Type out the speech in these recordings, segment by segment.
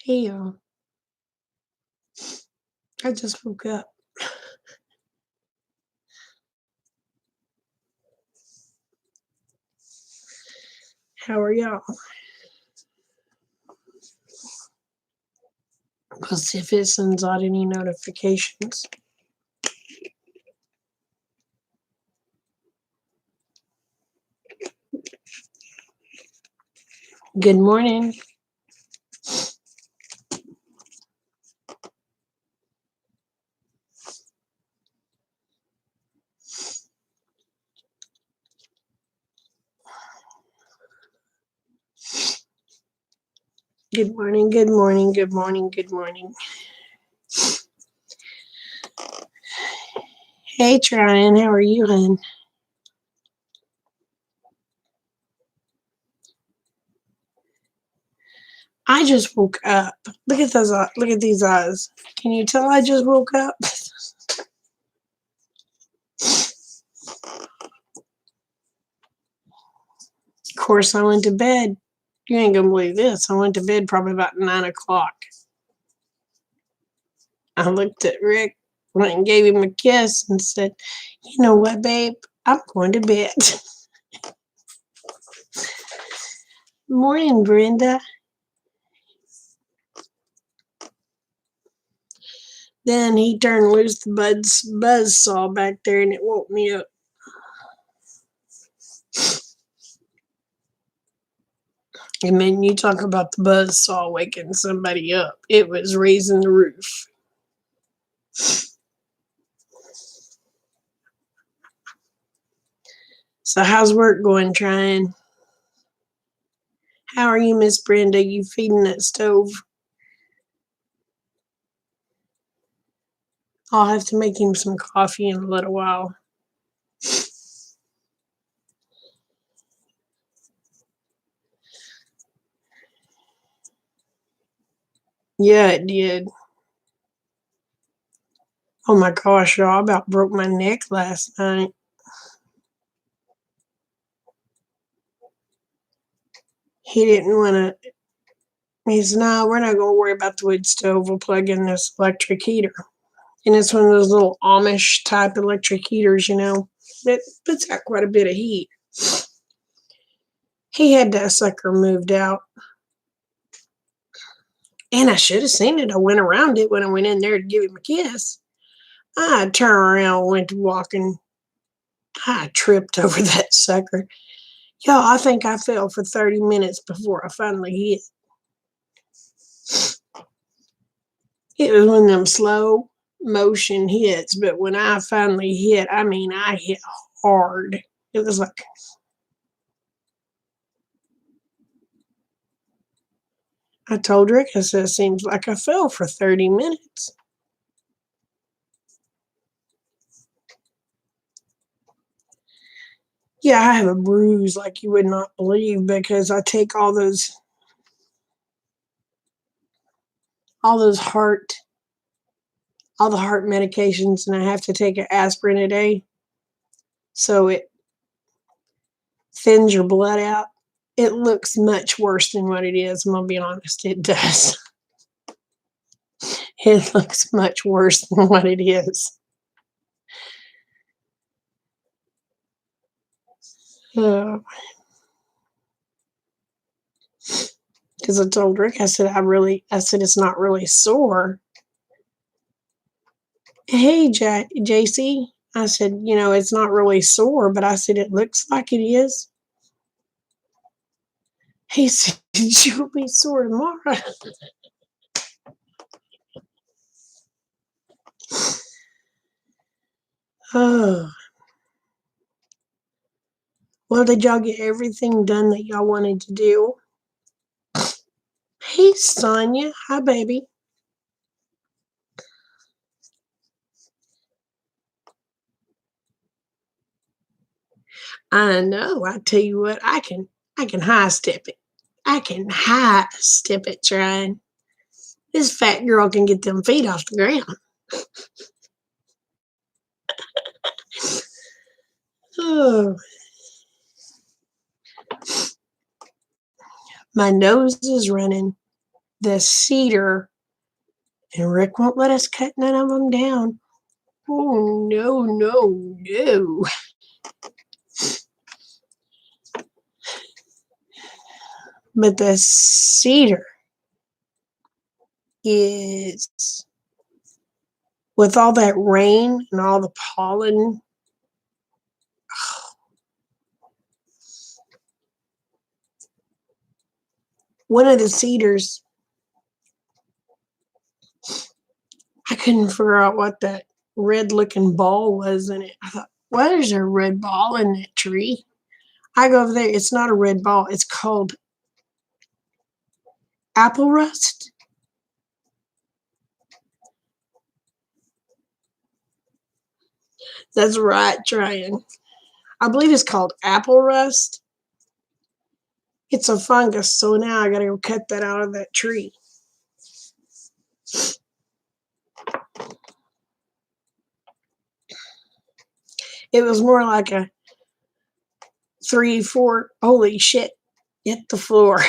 Hey, I just woke up. How are y'all? Let's see if it sends out any notifications. Good morning. Good morning, good morning, good morning, good morning. Hey, Tryon, how are you, hon? I just woke up. Look at those. Look at these eyes. Can you tell I just woke up? Of course, I went to bed. You ain't gonna believe this. I went to bed probably about 9 o'clock. I looked at Rick, went and gave him a kiss, and said, "You know what, babe? I'm going to bed." Morning, Brenda. Then he turned loose the buzz saw back there, and it woke me up. And then you talk about the buzz saw waking somebody up. It was raising the roof. So how's work going, Tryon? How are you, Miss Brenda? You feeding that stove? I'll have to make him some coffee in a little while. Yeah, it did. Oh my gosh, y'all, I about broke my neck last night. He didn't want to. He said, "No, we're not going to worry about the wood stove. We'll plug in this electric heater." And it's one of those little Amish type electric heaters, that puts out quite a bit of heat. He had that sucker moved out. And I should have seen it. I went around it when I went in there to give him a kiss. I turned around, went to walking. I tripped over that sucker. Y'all, I think I fell for 30 minutes before I finally hit. It was one of them slow motion hits, but when I finally hit, I hit hard. It was like, I told Rick, I said, it seems like I fell for 30 minutes. Yeah, I have a bruise like you would not believe because I take all those all the heart medications, and I have to take an aspirin a day. So it thins your blood out. It looks much worse than what it is. I'm going to be honest. It does. It looks much worse than what it is. Because I told Rick, I said, it's not really sore. Hey, JC, I said, it's not really sore, but I said, it looks like it is. He said, you'll be sore tomorrow. Oh. Well, did y'all get everything done that y'all wanted to do? Hey, Sonia. Hi, baby. I know. I tell you what, I can high step it. I can high step it, trying. This fat girl can get them feet off the ground. Oh, my nose is running. the cedar, and Rick won't let us cut none of them down. Oh, no, no, no. But the cedar is, with all that rain and all the pollen, one of the cedars, I couldn't figure out what that red looking ball was in it. I thought, what is a red ball in that tree? I go over there, it's not a red ball, it's called apple rust. That's right, Tryon. I believe it's called apple rust. It's a fungus, so now I gotta go cut that out of that tree. It was more like a 3, 4, holy shit, hit the floor.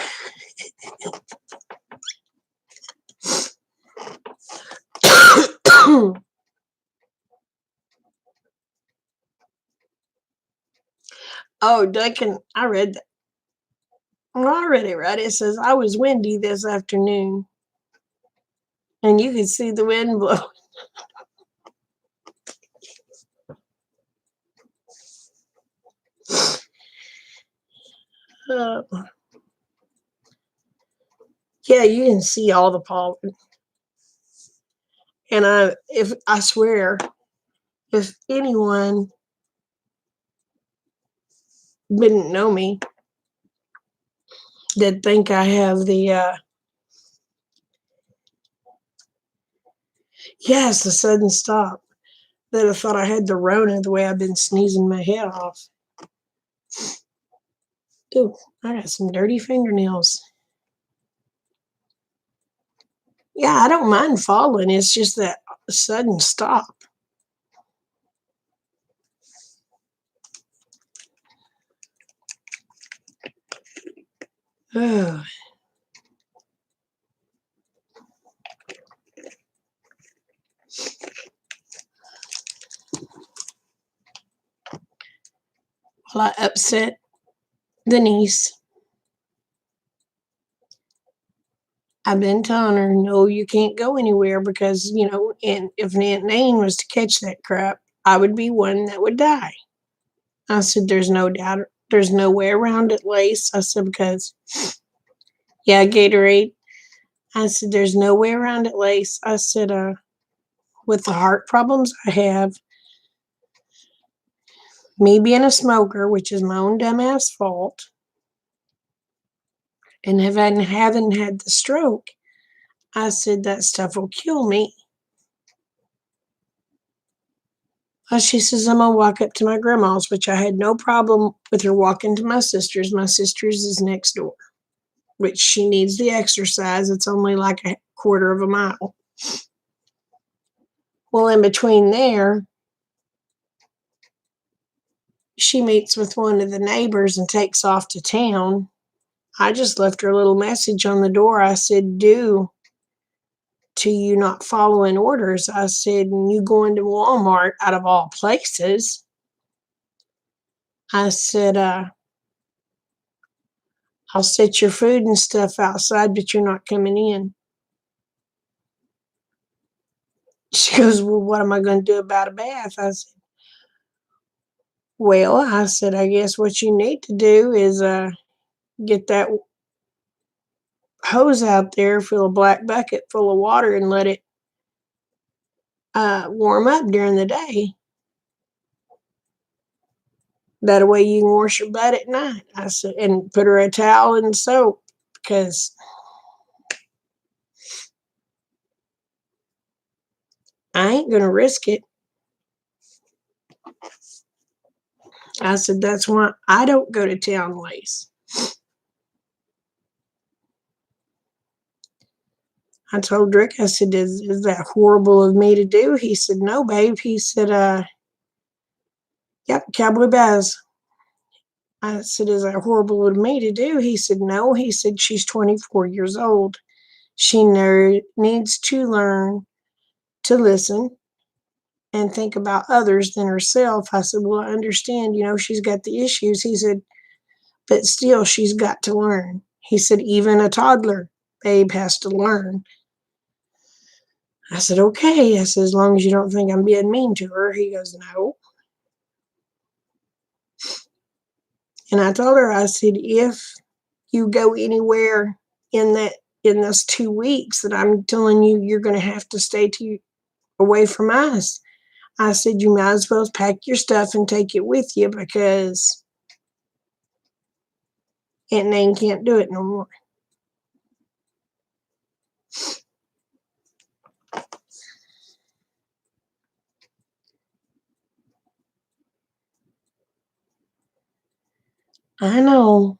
Oh, Duncan, I read that. Well, I read it right. It says, I was windy this afternoon, and you could see the wind blow. Uh, yeah, you can see all the pollen. And I swear, if anyone didn't know me, they'd think I have the yes, the sudden stop. They'd have thought I had the Rona the way I've been sneezing my head off. Ooh, I got some dirty fingernails. Yeah, I don't mind falling. It's just that sudden stop. Oh. Well, I upset Denise. I've been telling her, no, you can't go anywhere because, and if Aunt Nane was to catch that crap, I would be one that would die. I said, there's no doubt, there's no way around it, Lace. I said, because, yeah, Gatorade. I said, there's no way around it, Lace. I said, with the heart problems I have, me being a smoker, which is my own dumbass fault, and haven't had the stroke, I said, that stuff will kill me. She says, I'm going to walk up to my grandma's, which I had no problem with her walking to my sister's. My sister's is next door, which she needs the exercise. It's only like a quarter of a mile. Well, in between there, she meets with one of the neighbors and takes off to town. I just left her a little message on the door. I said, due to you not following orders, I said, and you going to Walmart out of all places. I said, I'll set your food and stuff outside, but you're not coming in. She goes, well, what am I going to do about a bath? I said, well, I said, I guess what you need to do is get that hose out there, fill a black bucket full of water, and let it warm up during the day. That way you can wash your butt at night. I said, and put her a towel and soap, because I ain't going to risk it. I said, that's why I don't go to town, Lace. I told Rick, I said, is that horrible of me to do? He said, no, babe. He said, yep, Cowboy Baz. I said, is that horrible of me to do? He said, no. He said, she's 24 years old. She needs to learn to listen and think about others than herself. I said, well, I understand, she's got the issues. He said, but still, she's got to learn. He said, even a toddler, babe, has to learn. I said, okay. I said, as long as you don't think I'm being mean to her. He goes, no. And I told her, I said, if you go anywhere in this 2 weeks that I'm telling you, you're going to have to stay away from us. I said, you might as well pack your stuff and take it with you because Aunt Nan can't do it no more. I know.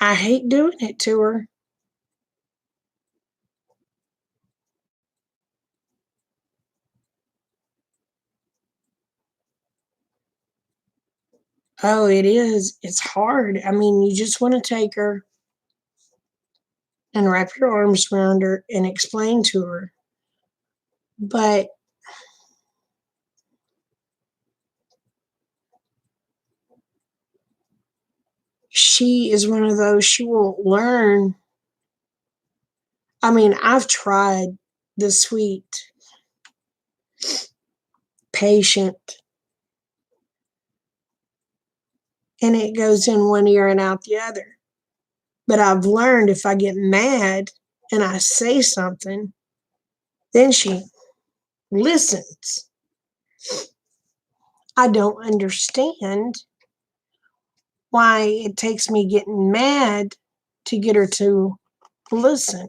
I hate doing it to her. Oh, it is. It's hard. I mean, you just want to take her and wrap your arms around her and explain to her. But she is one of those, she won't learn. I mean, I've tried the sweet, patient, and it goes in one ear and out the other. But I've learned if I get mad and I say something, then she listens. I don't understand why it takes me getting mad to get her to listen.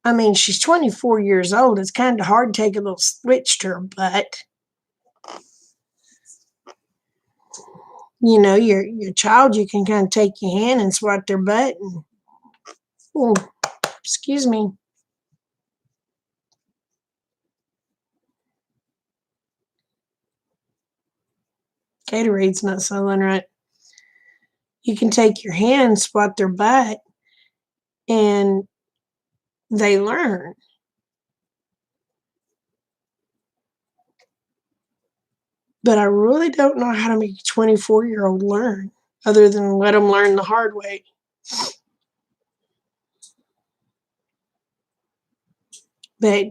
I mean, she's 24 years old. It's kind of hard to take a little switch to her, but your child, you can kind of take your hand and swat their butt and, oh, excuse me. Gatorade's not selling right. You can take your hand, swat their butt, and they learn. But I really don't know how to make a 24-year-old learn other than let them learn the hard way. But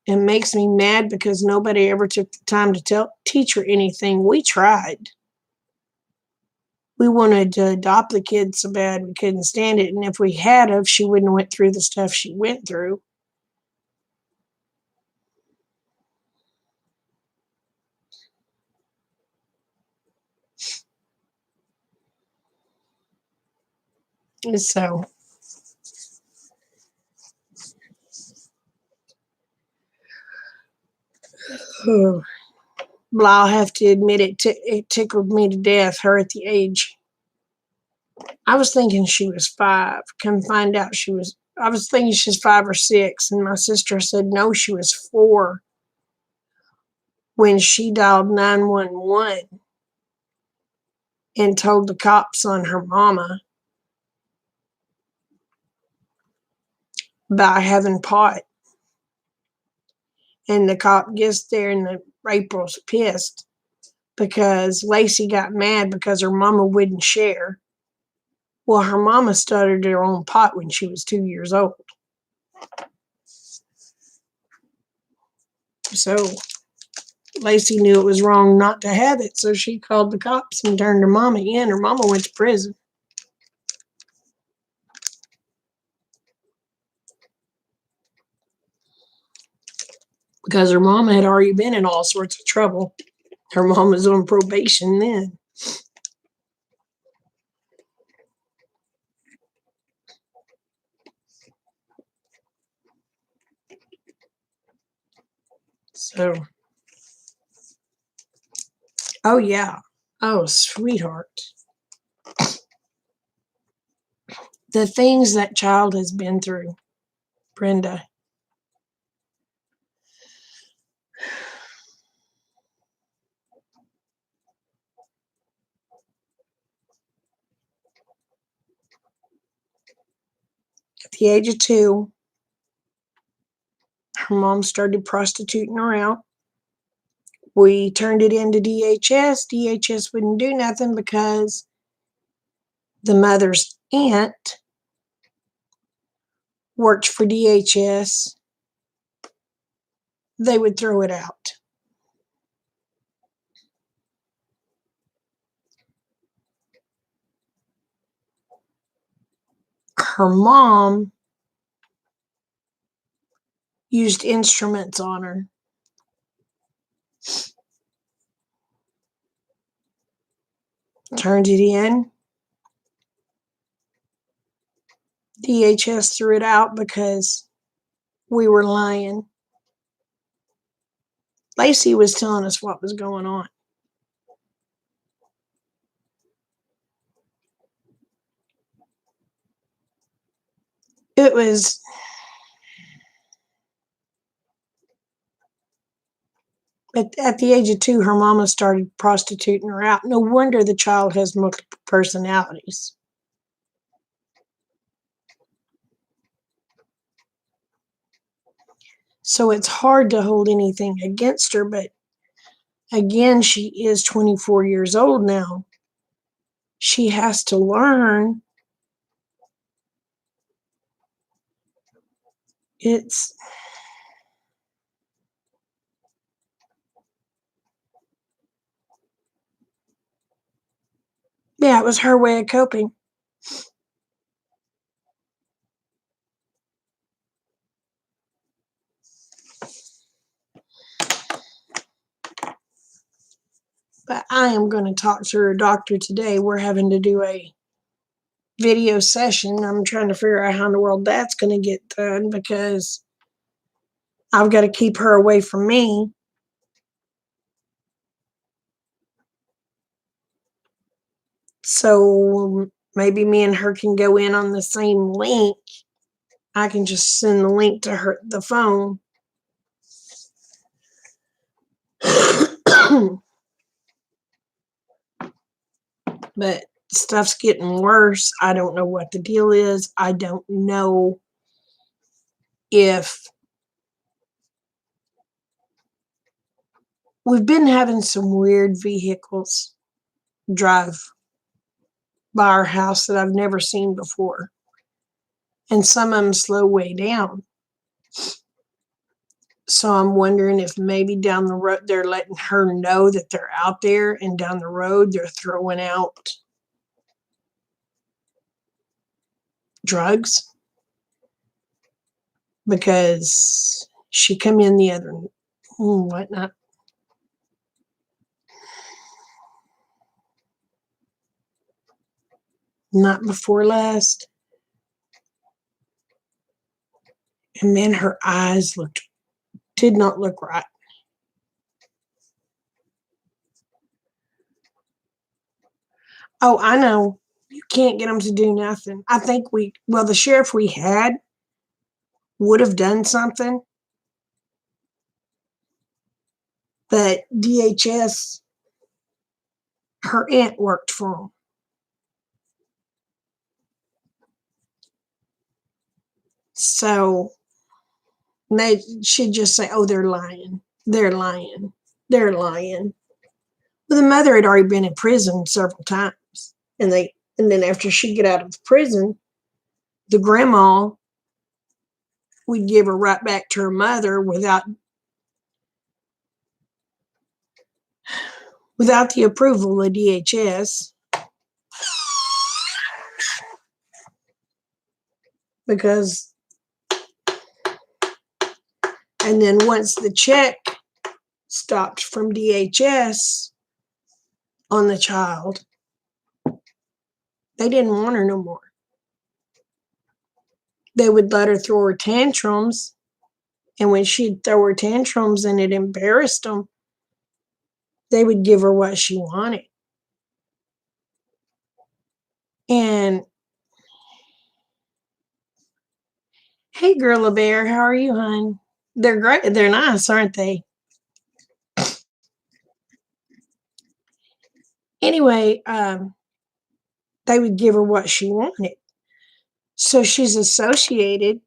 it makes me mad because nobody ever took the time to teach her anything. We tried. We wanted to adopt the kid so bad we couldn't stand it. And if we had of, she wouldn't have went through the stuff she went through. And so, oh, well, I'll have to admit it tickled me to death, her at the age. I was thinking she was 5. Come find out I was thinking she's 5 or 6. And my sister said, no, she was 4 when she dialed 911 and told the cops on her mama about having pot. And the cop gets there and April's pissed because Lacey got mad because her mama wouldn't share. Well, her mama started her own pot when she was 2 years old. So Lacey knew it was wrong not to have it, so she called the cops and turned her mama in. Her mama went to prison. Because her mama had already been in all sorts of trouble. Her mom was on probation then. So, oh yeah. Oh, sweetheart. The things that child has been through, Brenda. the age of 2, her mom started prostituting her out. We turned it into DHS. DHS wouldn't do nothing because the mother's aunt worked for DHS. They would throw it out. Her mom used instruments on her. Turned it in. DHS threw it out because we were lying. Lacey was telling us what was going on. It was at the age of 2, her mama started prostituting her out. No wonder the child has multiple personalities. So it's hard to hold anything against her, but again, she is 24 years old now. She has to learn. It's yeah, it was her way of coping. But I am going to talk to her doctor today. We're having to do a video session. I'm trying to figure out how in the world that's going to get done because I've got to keep her away from me. So maybe me and her can go in on the same link. I can just send the link to her, the phone. But stuff's getting worse. I don't know what the deal is. I don't know if we've been having some weird vehicles drive by our house that I've never seen before. And some of them slow way down. So I'm wondering if maybe down the road they're letting her know that they're out there, and down the road they're throwing out drugs. Because she come in the other, whatnot. Not before last. And then her eyes did not look right. Oh, I know. You can't get them to do nothing. I think the sheriff we had would have done something, but DHS, her aunt worked for them. So they should just say, oh, they're lying. They're lying. They're lying. Well, the mother had already been in prison several times. And then after she'd get out of the prison, the grandma would give her right back to her mother without the approval of DHS. Because, and then once the check stopped from DHS on the child, they didn't want her no more. They would let her throw her tantrums, and when she'd throw her tantrums and it embarrassed them, they would give her what she wanted. And hey, Gorilla Bear, how are you, hon? They're great. They're nice, aren't they? Anyway, they would give her what she wanted. So she's associated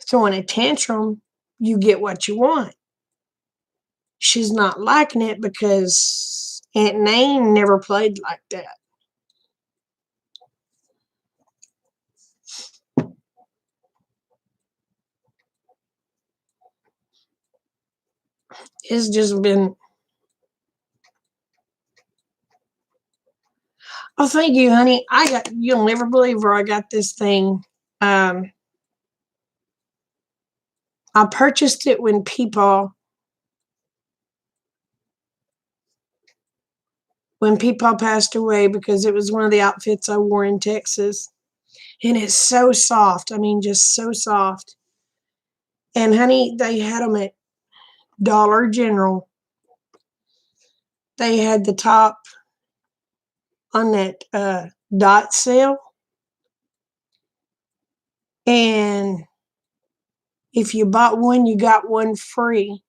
throwing a tantrum, you get what you want. She's not liking it because Aunt Nain never played like that. It's just been, oh, thank you, honey. You'll never believe where I got this thing. I purchased it when Peepaw passed away because it was one of the outfits I wore in Texas. And it's so soft. I mean, just so soft. And honey, they had them at Dollar General. They had the top on that dot sale. And if you bought one, you got one free.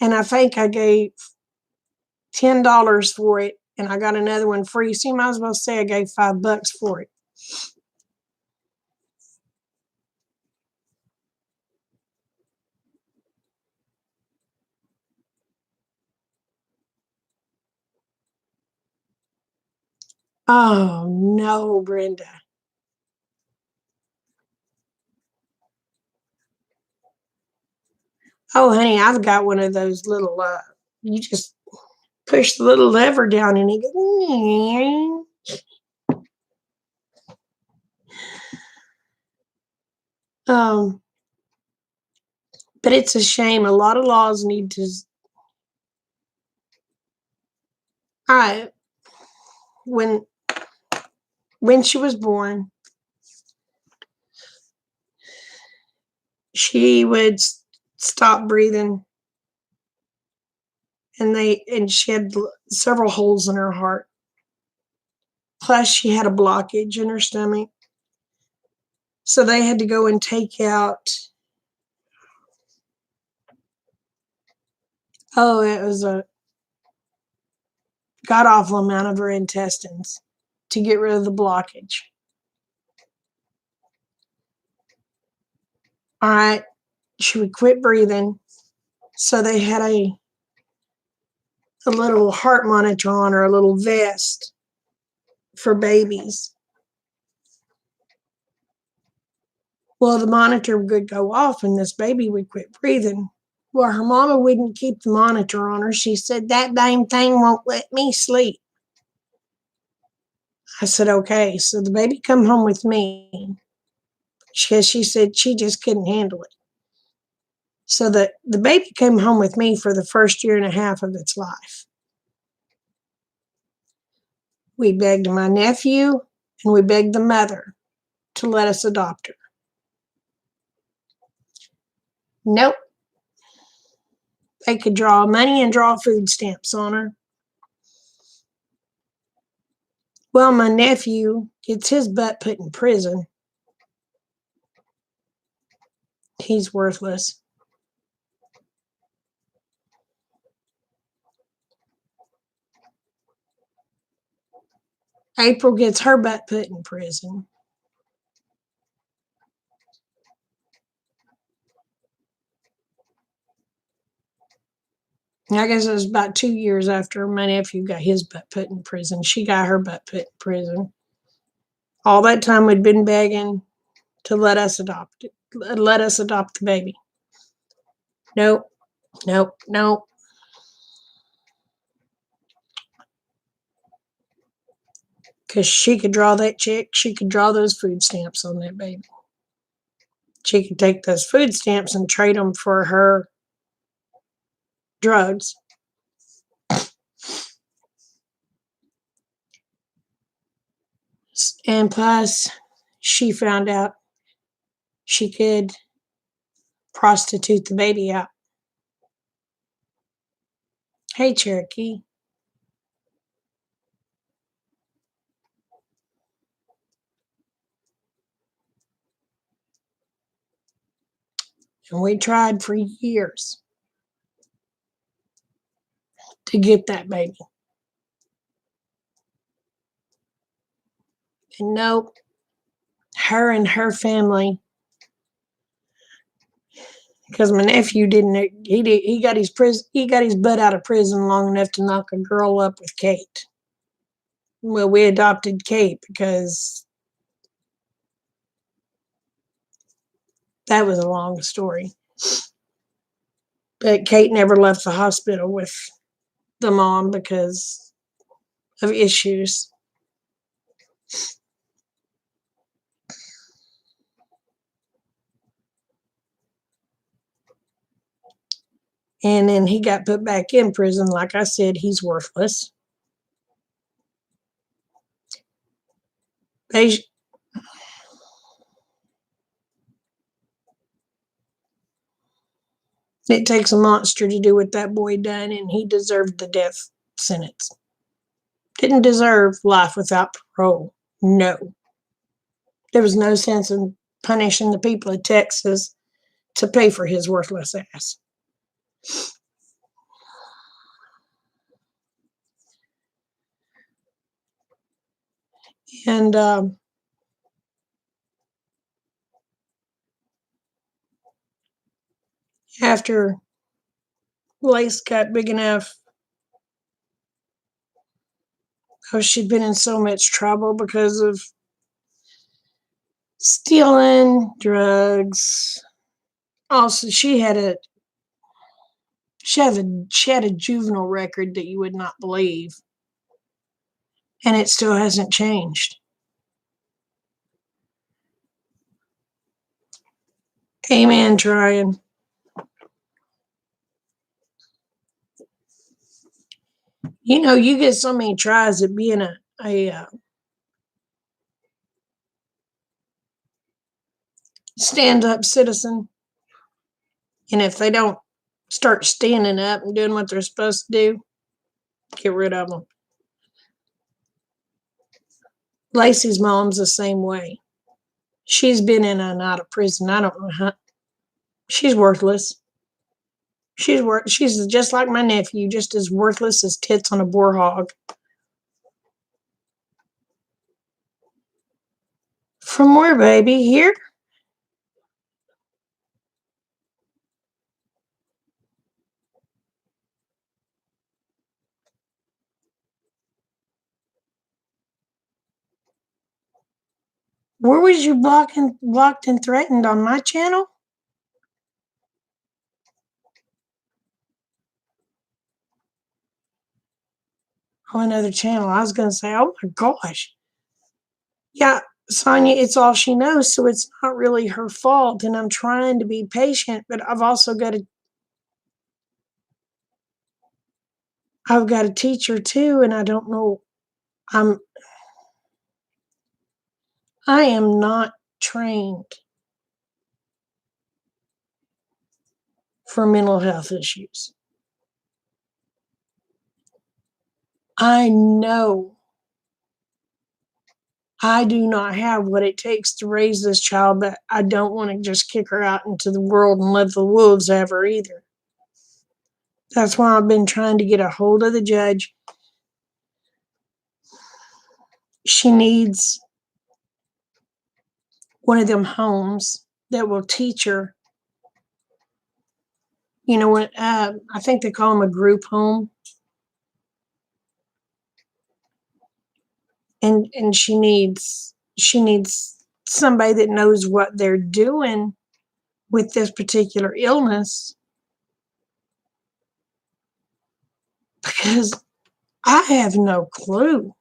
And I think I gave $10 for it, and I got another one free. So you might as well say I gave $5 for it. Oh no, Brenda. Oh, honey, I've got one of those little. You just push the little lever down, and it goes. Um, but it's a shame. A lot of laws need to. I when she was born, she would stop breathing, and she had several holes in her heart. Plus, she had a blockage in her stomach. So they had to go and take out, oh, it was a god awful amount of her intestines to get rid of the blockage. All right, she would quit breathing. So they had a little heart monitor on her, a little vest for babies. Well, the monitor would go off and this baby would quit breathing. Well, her mama wouldn't keep the monitor on her. She said, that damn thing won't let me sleep. I said, okay. So the baby come home with me because she said she just couldn't handle it. So the baby came home with me for the first year and a half of its life. We begged my nephew and we begged the mother to let us adopt her. Nope. They could draw money and draw food stamps on her. Well, my nephew gets his butt put in prison. He's worthless. April gets her butt put in prison. I guess it was about 2 years after my nephew got his butt put in prison. She got her butt put in prison. All that time we'd been begging to let us adopt the baby. Nope, nope, nope. Because she could draw that check. She could draw those food stamps on that baby. She could take those food stamps and trade them for her drugs. And plus, she found out she could prostitute the baby out. Hey, Cherokee. And we tried for years to get that baby. And nope, her and her family, because my nephew he got his butt out of prison long enough to knock a girl up with Kate. Well, we adopted Kate because that was a long story. But Kate never left the hospital with the mom because of issues. And then he got put back in prison. Like I said, he's worthless. They, it takes a monster to do what that boy done, and he deserved the death sentence. Didn't deserve life without parole. No. There was no sense in punishing the people of Texas to pay for his worthless ass. And after Lace got big enough, she'd been in so much trouble because of stealing, drugs. Also, she had a juvenile record that you would not believe, and it still hasn't changed. Amen, trying. You know, you get so many tries at being a stand-up citizen, and if they don't start standing up and doing what they're supposed to do, get rid of them. Lacey's mom's the same way. She's been in and out of prison. I don't know how. She's worthless. She's just like my nephew, just as worthless as tits on a boar hog. From where, baby? Here? Where was you blocked and threatened on my channel? Oh, another channel. I was going to say, oh my gosh. Yeah, Sonia, it's all she knows, so it's not really her fault. And I'm trying to be patient, but I've got to teach her too, and I don't know. I am not trained for mental health issues. I know I do not have what it takes to raise this child, but I don't want to just kick her out into the world and let the wolves have her either. That's why I've been trying to get a hold of the judge. She needs one of them homes that will teach her. You know what? I think they call them a group home. And she needs somebody that knows what they're doing with this particular illness, because I have no clue.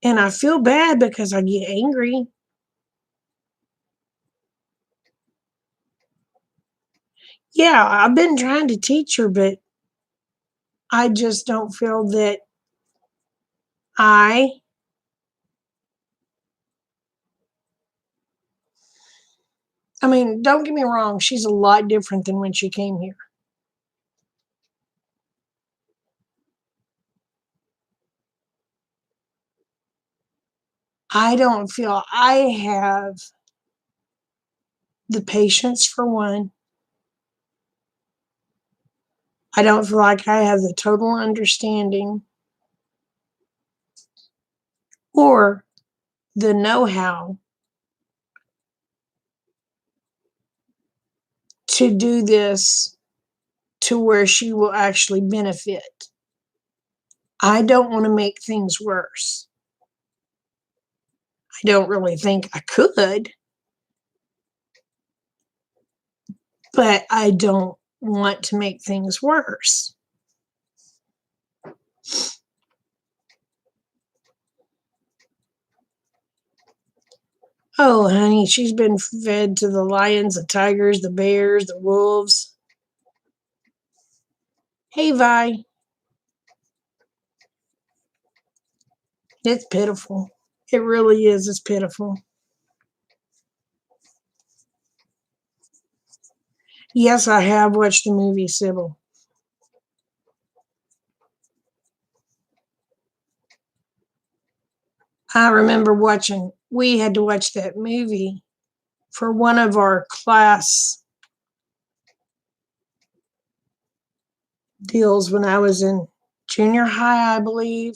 And I feel bad because I get angry. Yeah, I've been trying to teach her, but I just don't feel that I mean, don't get me wrong, she's a lot different than when she came here. I don't feel I have the patience for one. I don't feel like I have the total understanding or the know-how to do this to where she will actually benefit. I don't want to make things worse. I don't really think I could, but I don't want to make things worse. Oh, honey, she's been fed to the lions, the tigers, the bears, the wolves. Hey, Vi. It's pitiful. It really is. It's pitiful. Yes, I have watched the movie Sybil. I remember we had to watch that movie for one of our class deals when I was in junior high, I believe.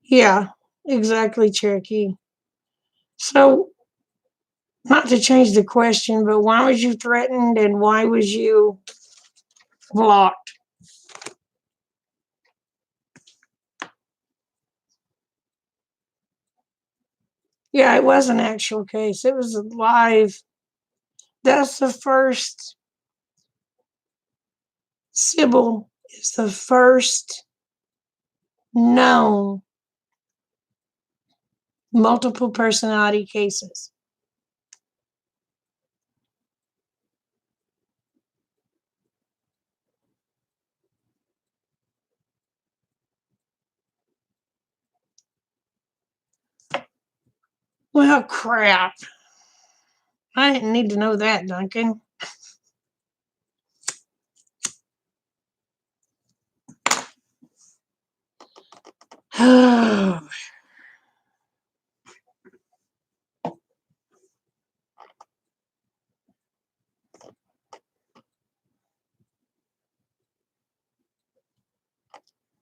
Yeah, exactly, Cherokee. So, not to change the question, but why was you threatened and why was you blocked? Yeah, it was an actual case. It was a live. That's the first. Sybil is the first known multiple personality cases. Well, crap. I didn't need to know that, Duncan.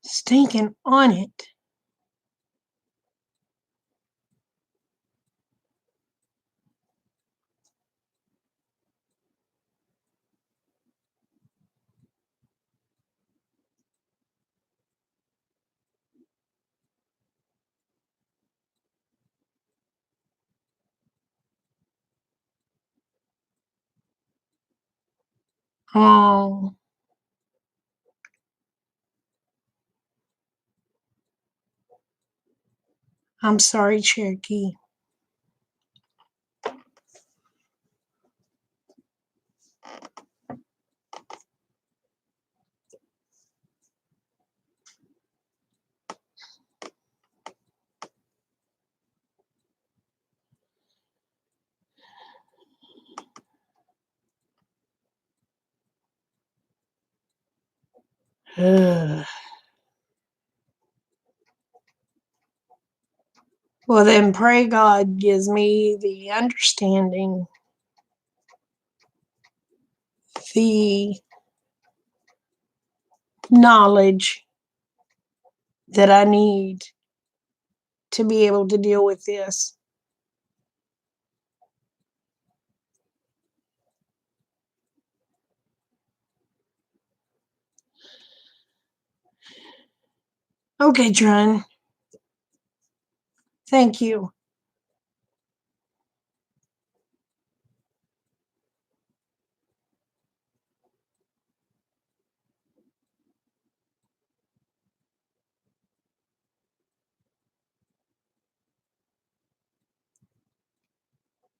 Stinking on it. Oh, I'm sorry, Cherokee. Ugh. Well, then pray God gives me the understanding, the knowledge that I need to be able to deal with this. Okay, Tron. Thank you.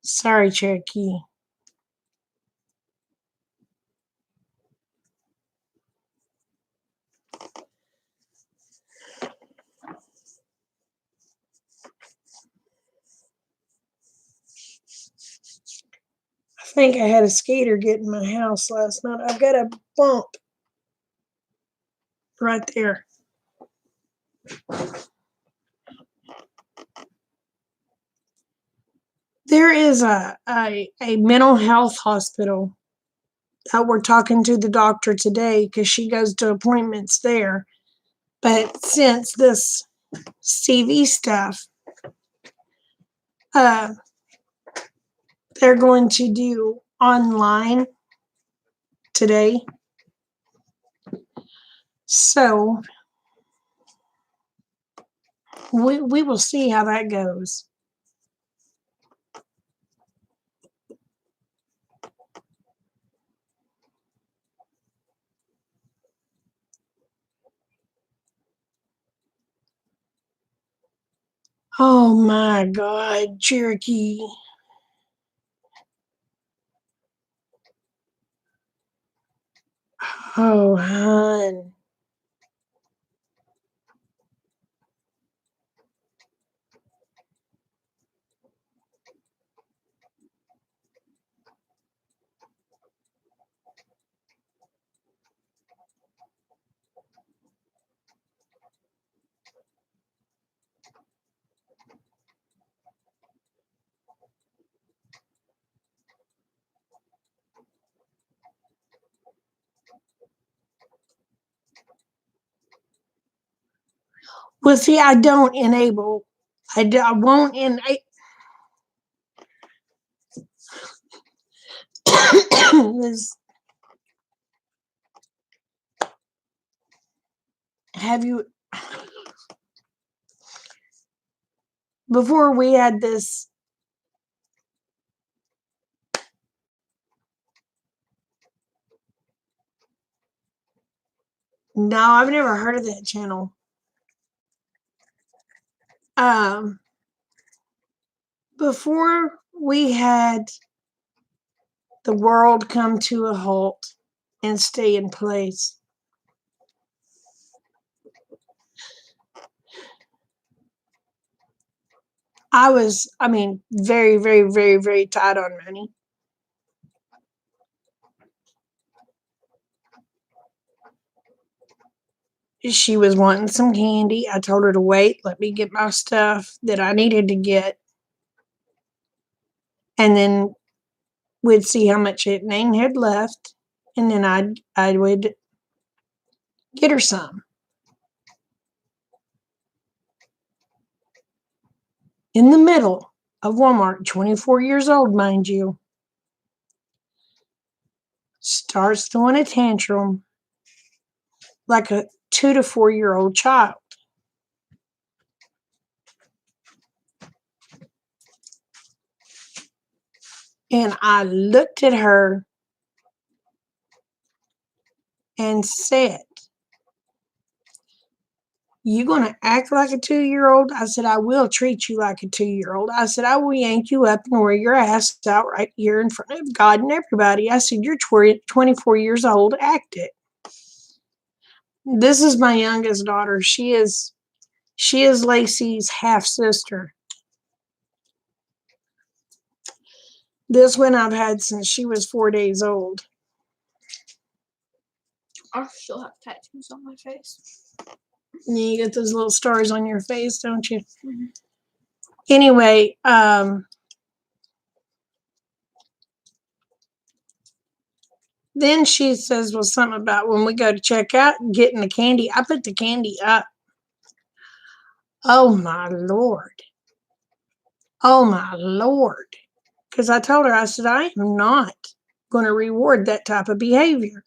Sorry, Cherokee. I think I had a skater get in my house last night. I've got a bump right there. There is a mental health hospital that we're talking to the doctor today because she goes to appointments there. But since this CV stuff, uh, they're going to do online today. So we will see how that goes. Oh my God, Cherokee. Oh, hon. Well, see, I don't enable. I won't enable. Have you, before we had this, no, I've never heard of that channel. Um, Before we had the world come to a halt and stay in place, I mean, very, very, very, very tight on money. She was wanting some candy. I told her to wait, let me get my stuff that I needed to get. And then we'd see how much Nate had left. And then I would get her some. In the middle of Walmart, 24 years old, mind you, starts throwing a tantrum like a 2 to 4 year old child. And I looked at her and said, "You gonna act like a 2 year old?" I said, "I will treat you like a 2 year old." I said, "I will yank you up and wear your ass out right here in front of God and everybody." I said, "You're 24 years old, act it." This is my youngest daughter. She is Lacey's half sister. This one I've had since she was 4 days old. I still have tattoos on my face. You get those little stars on your face, don't you? Mm-hmm. Anyway, then she says, well, something about when we go to check out and getting the candy. I put the candy up. Oh my Lord. Oh my Lord. Because I told her, I said, I am not going to reward that type of behavior.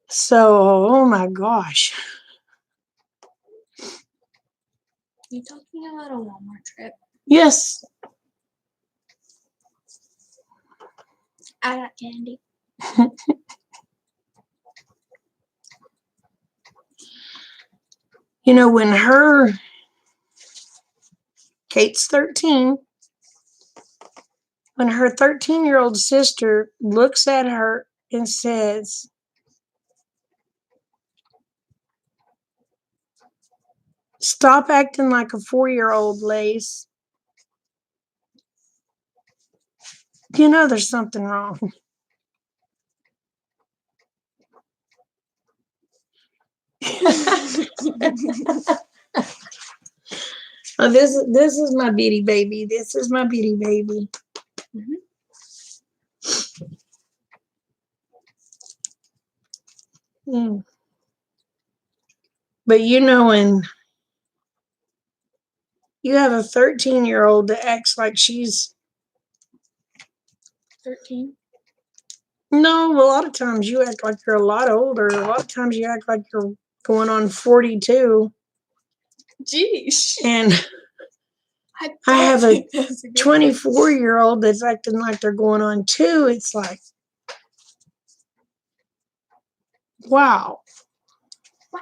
So, oh my gosh. You talking about a Walmart trip? Yes. I got candy. You know, when Kate's 13, when her 13-year-old sister looks at her and says, "Stop acting like a 4-year-old, Lace," you know there's something wrong. Oh, this is my bitty baby. This is my bitty baby. Mm. But you know, when you have a 13-year-old that acts like she's 13. no, a lot of times you act like you're a lot older. A lot of times you act like you're going on 42. Jeez. And I have a 24-year-old that's acting like they're going on 2. It's like, wow. Wow.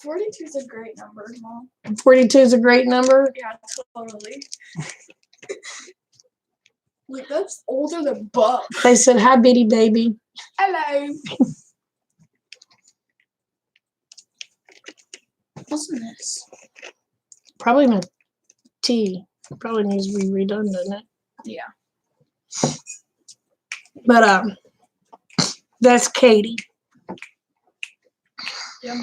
42 is a great number, Mom. 42 is a great number. Yeah, totally. Like, that's older than Buck. They said, hi, bitty baby. Hello. What's in this? Probably my tea. Probably needs to be redone, doesn't it? Yeah. But that's Katie. Yeah.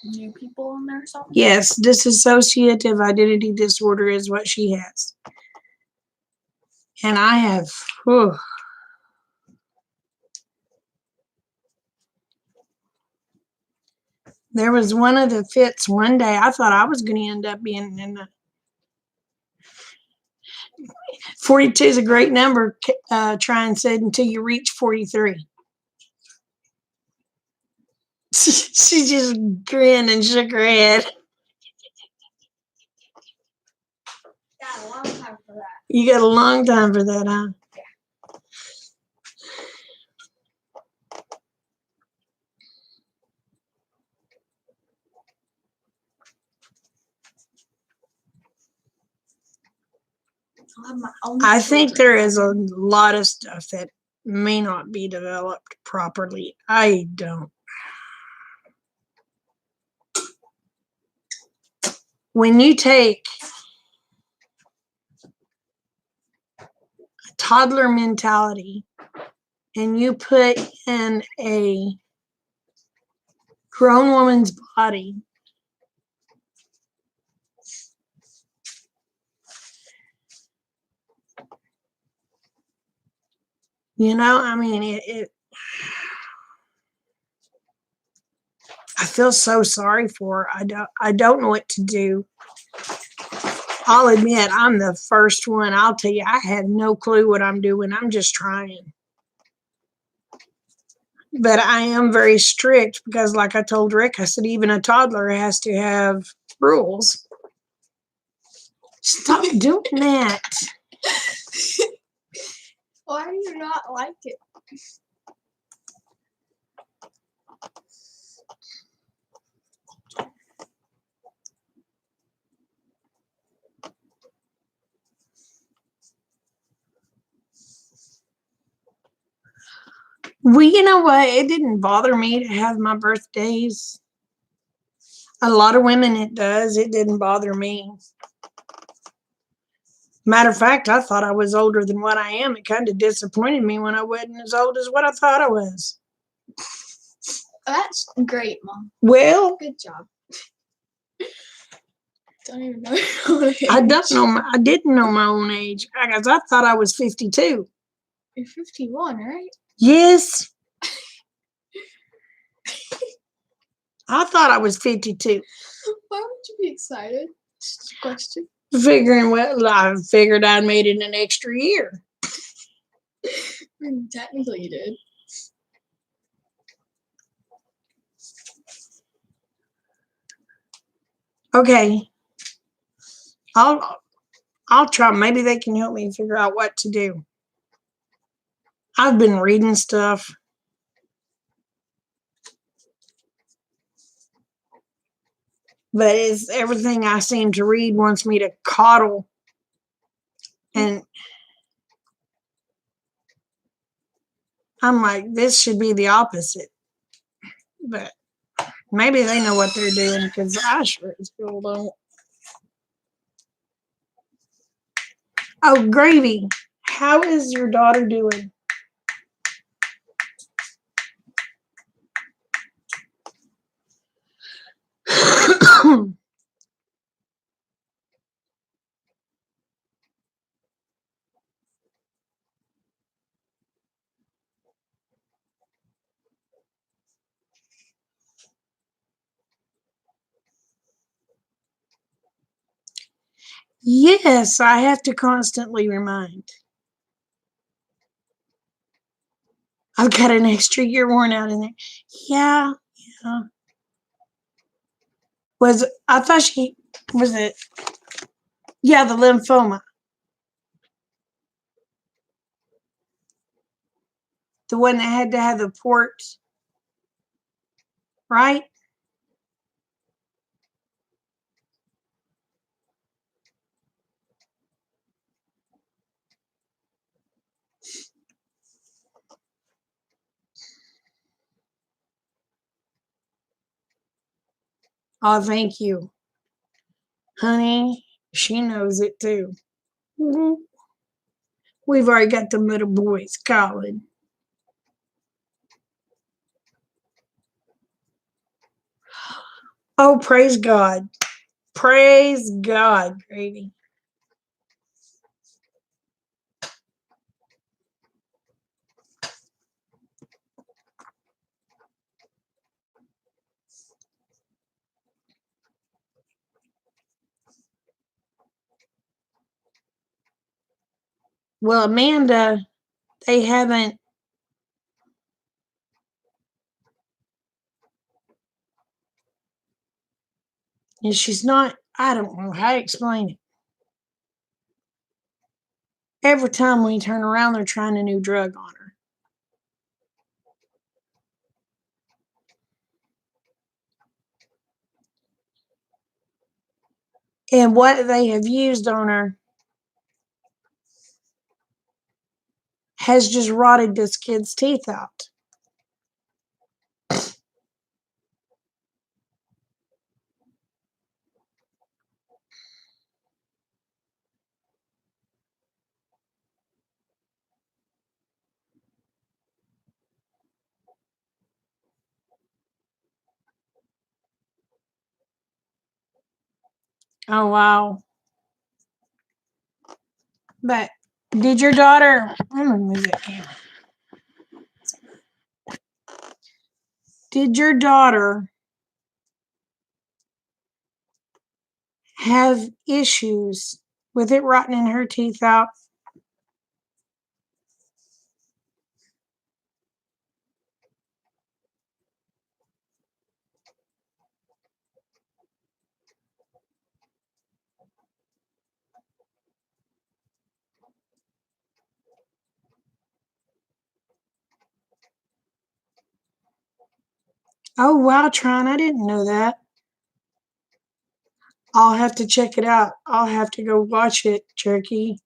New people in there or something? Yes, dissociative identity disorder is what she has. And I have, whew, there was one of the fits one day. I thought I was going to end up being in the 42 is a great number, Trine said, until you reach 43. She just grinned and shook her head. Got a long time for that. You got a long time for that, huh? I'll have my own I think children. there is a lot of stuff that may not be developed properly. I don't. When you take a toddler mentality and you put in a grown woman's body, you know, I mean, I feel so sorry for her. I don't know what to do. I'll admit, I'm the first one. I'll tell you, I have no clue what I'm doing. I'm just trying. But I am very strict because, like I told Rick, I said, even a toddler has to have rules. Stop doing that. Why do you not like it? Well, you know what? It didn't bother me to have my birthdays. A lot of women it does. It didn't bother me. Matter of fact, I thought I was older than what I am. It kind of disappointed me when I wasn't as old as what I thought I was. That's great, Mom. Well, Good job. Don't even know your own age. I don't know. I didn't know my own age because I thought I was 52. You're 51, right? Yes. I thought I was 52. Why would you be excited? Just a question. I figured I made it an extra year. Technically, you did. Okay. I'll try. Maybe they can help me figure out what to do. I've been reading stuff. But it's everything I seem to read wants me to coddle. And I'm like, this should be the opposite. But maybe they know what they're doing because I sure as hell don't. Oh, Gravy, how is your daughter doing? Yes, I have to constantly remind. I've got an extra year worn out in there. Yeah, yeah. I thought was it? Yeah, the lymphoma, the one that had to have the port, right? Oh, thank you, honey. She knows it too. Mhm. We've already got the little boys calling. Oh, praise God. Praise God, Grady. Well, Amanda, they haven't, and she's not, I don't know how to explain it. Every time we turn around, they're trying a new drug on her. And what they have used on her has just rotted this kid's teeth out. Oh, wow. But did your daughter, I'm going to move that camera. Did your daughter have issues with it rotting her teeth out? Oh, wow, Tron, I didn't know that. I'll have to check it out. I'll have to go watch it, Cherokee.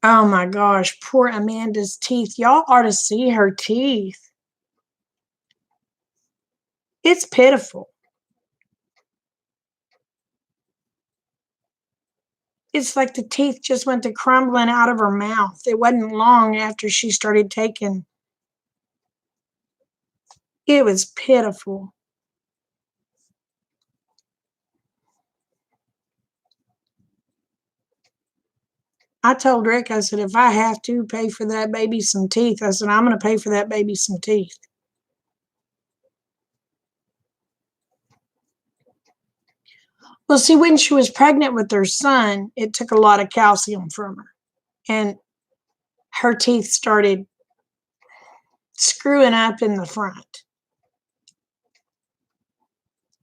Oh my gosh, poor Amanda's teeth. Y'all ought to see her teeth. It's pitiful. It's like the teeth just went to crumbling out of her mouth. It wasn't long after she started taking. It was pitiful. I told Rick, I said, if I have to pay for that baby some teeth, I said, I'm going to pay for that baby some teeth. Well, see, when she was pregnant with her son, it took a lot of calcium from her. And her teeth started screwing up in the front.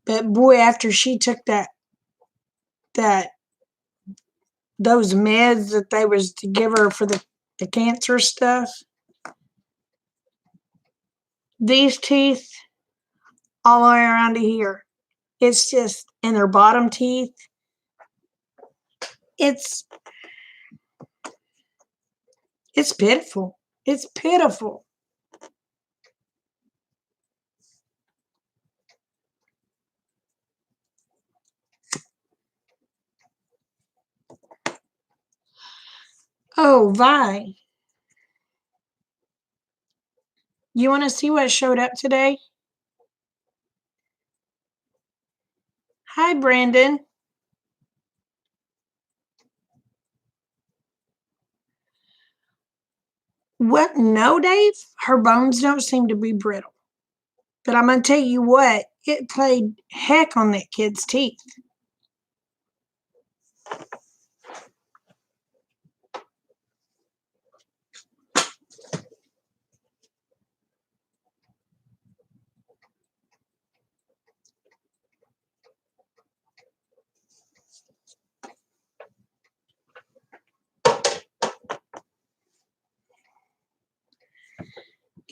But boy, after she took that those meds that they was to give her for the cancer stuff, these teeth all the way around to here, it's just in their bottom teeth. It's pitiful. It's pitiful. Oh, Vi. You want to see what showed up today? Hi, Brandon. What? No, Dave? Her bones don't seem to be brittle. But I'm going to tell you what, it played heck on that kid's teeth.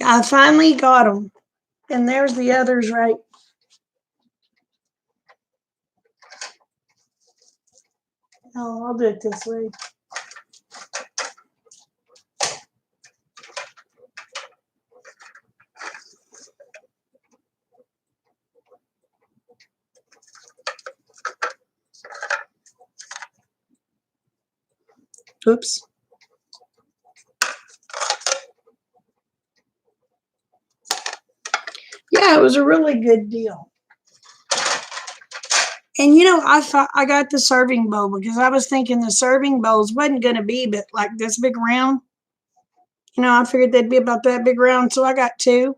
I finally got them. And there's the others right. Oh, I'll do it this way. Oops. Yeah, it was a really good deal. And I thought I got the serving bowl because I was thinking the serving bowls wasn't going to be but like this big round. I figured they'd be about that big round, so I got two.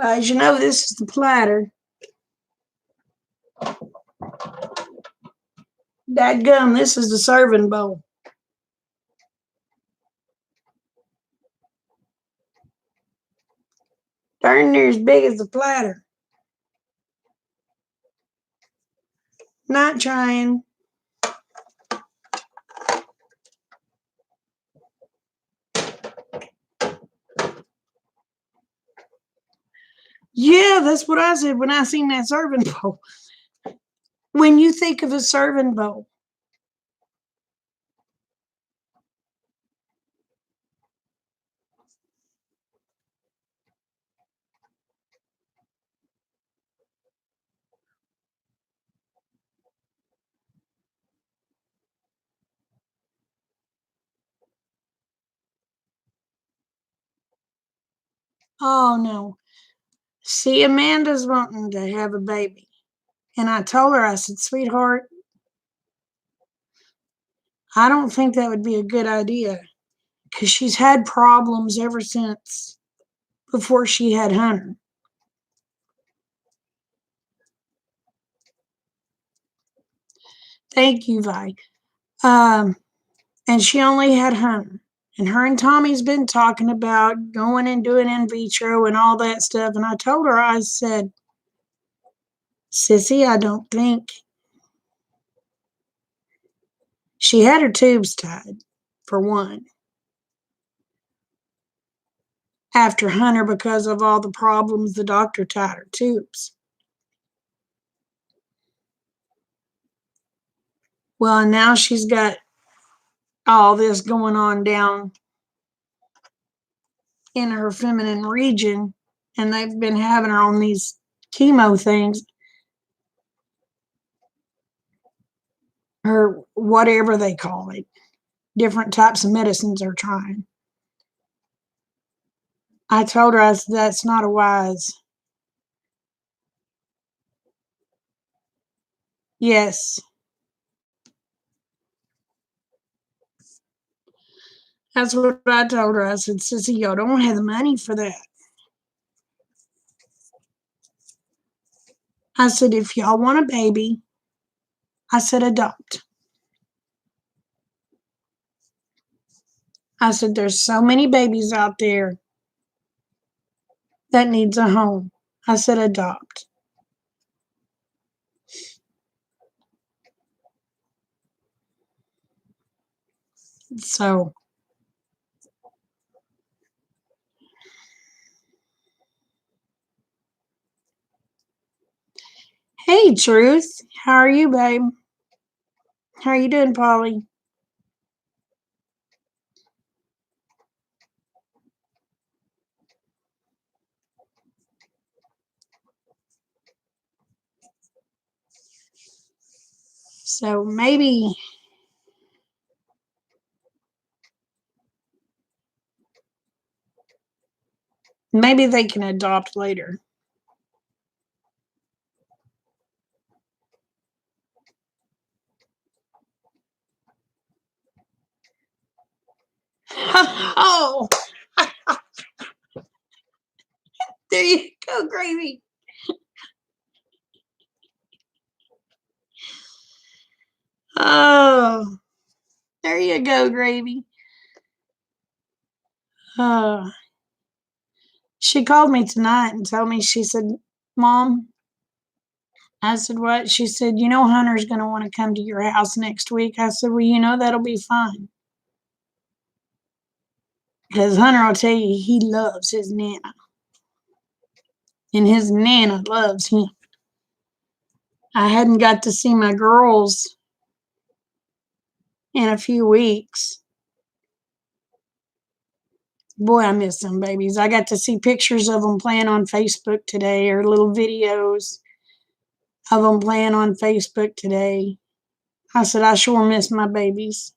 As you know, this is the platter. Dadgum, this is the serving bowl. Darn near as big as the platter. Not trying. Yeah, that's what I said when I seen that serving bowl. When you think of a serving bowl, oh no. See, Amanda's wanting to have a baby. And I told her, I said, sweetheart, I don't think that would be a good idea because she's had problems ever since before she had Hunter. Thank you, Vi. And she only had Hunter. And her and Tommy's been talking about going and doing in vitro and all that stuff. And I told her, I said, Sissy, I don't think. She had her tubes tied, for one, after Hunter because of all the problems the doctor tied her tubes. Well, and now she's got all this going on down in her feminine region, and they've been having her on these chemo things, or whatever they call it. Different types of medicines they're trying. I told her, I said, that's not a wise. Yes. That's what I told her. I said, Sissy, y'all don't have the money for that. I said, if y'all want a baby, I said, adopt. I said, there's so many babies out there that needs a home. I said, adopt. So, hey, Truth. How are you, babe? How are you doing, Polly? So maybe they can adopt later. Oh, there you go, Gravy. Oh, there you go, Gravy. She called me tonight and told me, she said, Mom, I said, what? She said, you know, Hunter's going to want to come to your house next week. I said, well, you know, that'll be fine. Because Hunter, I'll tell you, he loves his Nana. And his Nana loves him. I hadn't got to see my girls in a few weeks. Boy, I miss them babies. I got to see pictures of them playing on Facebook today, or little videos of them playing on Facebook today. I said, I sure miss my babies.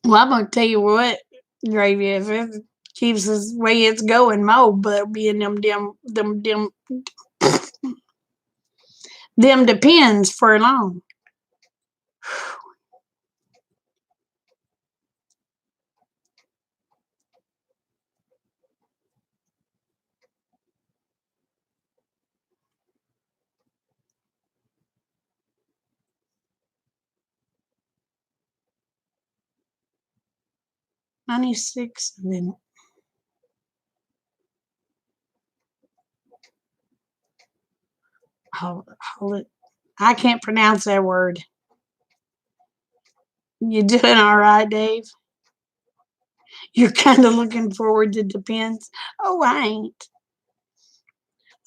Well, I'm going to tell you what, Gravy, if it keeps the way it's going, my old butt be in them depends for long. $96 of them. Hold it. I can't pronounce that word. You doing all right, Dave? You're kind of looking forward to depends. Oh, I ain't.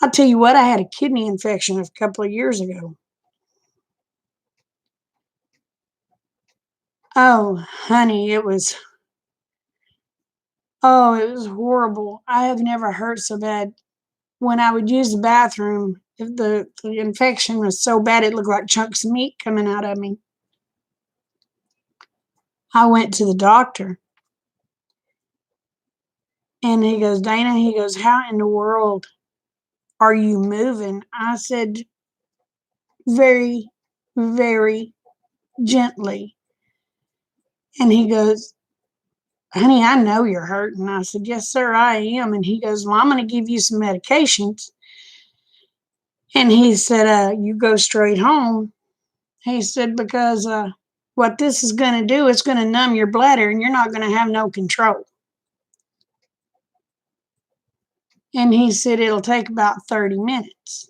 I'll tell you what, I had a kidney infection a couple of years ago. Oh, honey, it was horrible. I have never hurt so bad. When I would use the bathroom, if the infection was so bad it looked like chunks of meat coming out of me. I went to the doctor. And he goes, Dana, he goes, how in the world are you moving? I said, very, very gently. And he goes, honey, I know you're hurting. I said, yes, sir, I am. And he goes, well, I'm going to give you some medications. And he said, you go straight home. He said, because what this is going to do, it's going to numb your bladder and you're not going to have no control. And he said, it'll take about 30 minutes.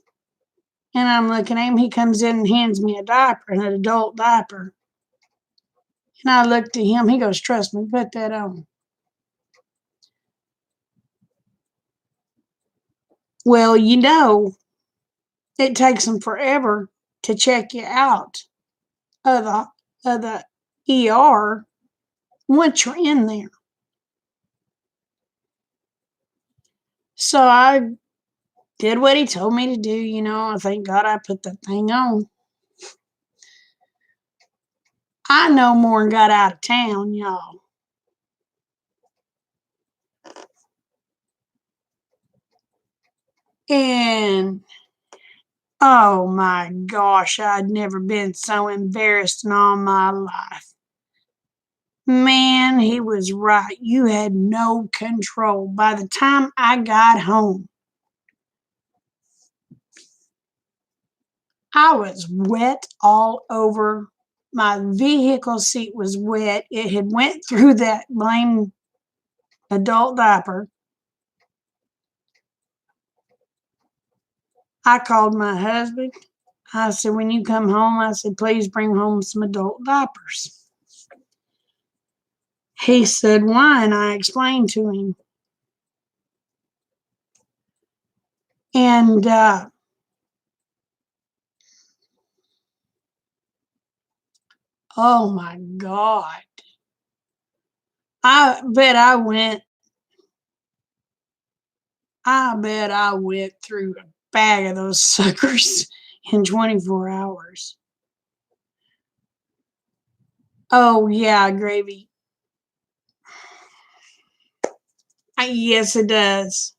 And I'm looking at him. He comes in and hands me a diaper, an adult diaper. And I looked at him. He goes, trust me, put that on. Well, you know, it takes them forever to check you out of the ER once you're in there. So I did what he told me to do. You know, I thank God I put that thing on. I no more got out of town, y'all. And oh my gosh, I'd never been so embarrassed in all my life. Man, he was right. You had no control. By the time I got home, I was wet all over. My vehicle seat was wet. It had went through that blame adult diaper. I called my husband. I said, when you come home, I said, please bring home some adult diapers. He said, why? And I explained to him. And oh my God. I bet I went through a bag of those suckers in 24 hours. Oh, yeah, gravy. Yes, it does.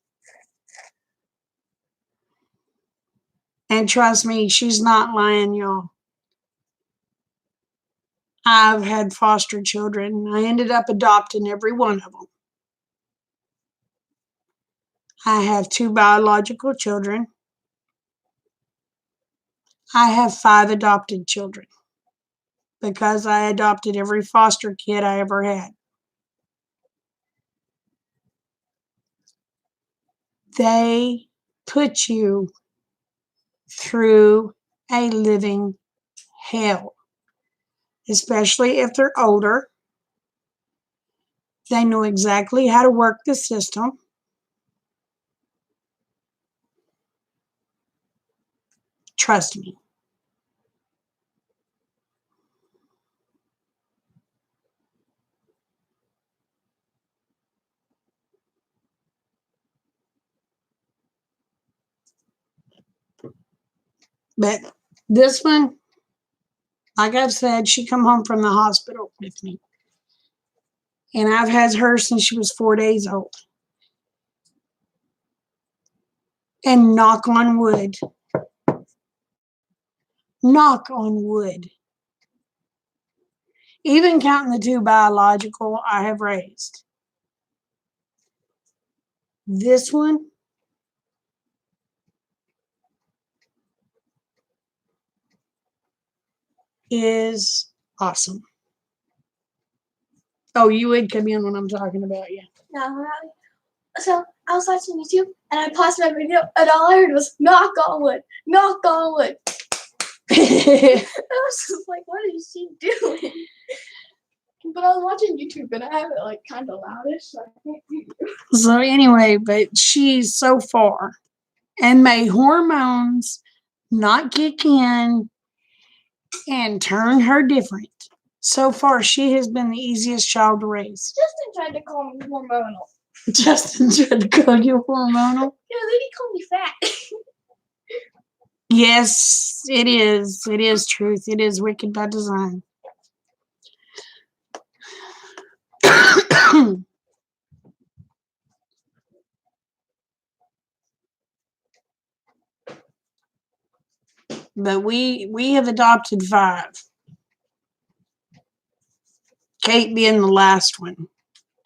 And trust me, she's not lying, y'all. I've had foster children. I ended up adopting every one of them. I have 2 biological children. I have 5 adopted children because I adopted every foster kid I ever had. They put you through a living hell, especially if they're older. They know exactly how to work the system. Trust me. But this one, like I've said, she come home from the hospital with me. And I've had her since she was 4 days old. And knock on wood, even counting the 2 biological I have raised, this one is awesome. Oh, you would come in when I'm talking about you. No, so I was watching YouTube and I paused my video and all I heard was knock on wood, knock on wood. I was just like, what is she doing? But I was watching YouTube and I have it like kind of loudish, so I can't hear you. So anyway, but she's so far, and may hormones not kick in and turn her different. So far, she has been the easiest child to raise. Justin tried to call me hormonal. Justin tried to call you hormonal? Yeah, then he called me fat. Yes, it is. It is truth. It is wicked by design. But we have adopted 5. Kate being the last one.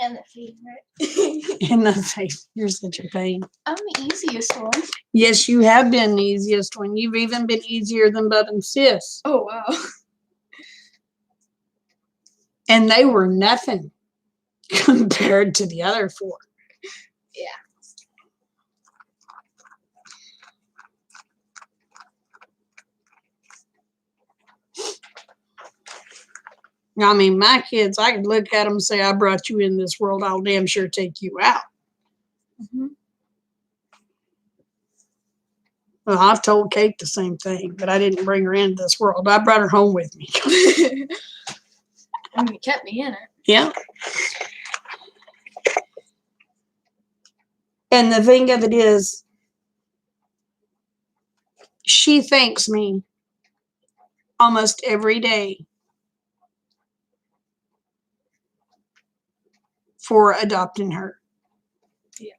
And the favorite. And the favorite. You're such a pain. I'm the easiest one. Yes, you have been the easiest one. You've even been easier than Bub and Sis. Oh, wow. And they were nothing compared to the other 4. Yeah. I mean, my kids, I could look at them and say, I brought you in this world, I'll damn sure take you out. Mm-hmm. Well, I've told Kate the same thing, but I didn't bring her into this world. I brought her home with me. I mean, you kept me in it. Yeah. And the thing of it is, she thanks me almost every day for adopting her. Yeah.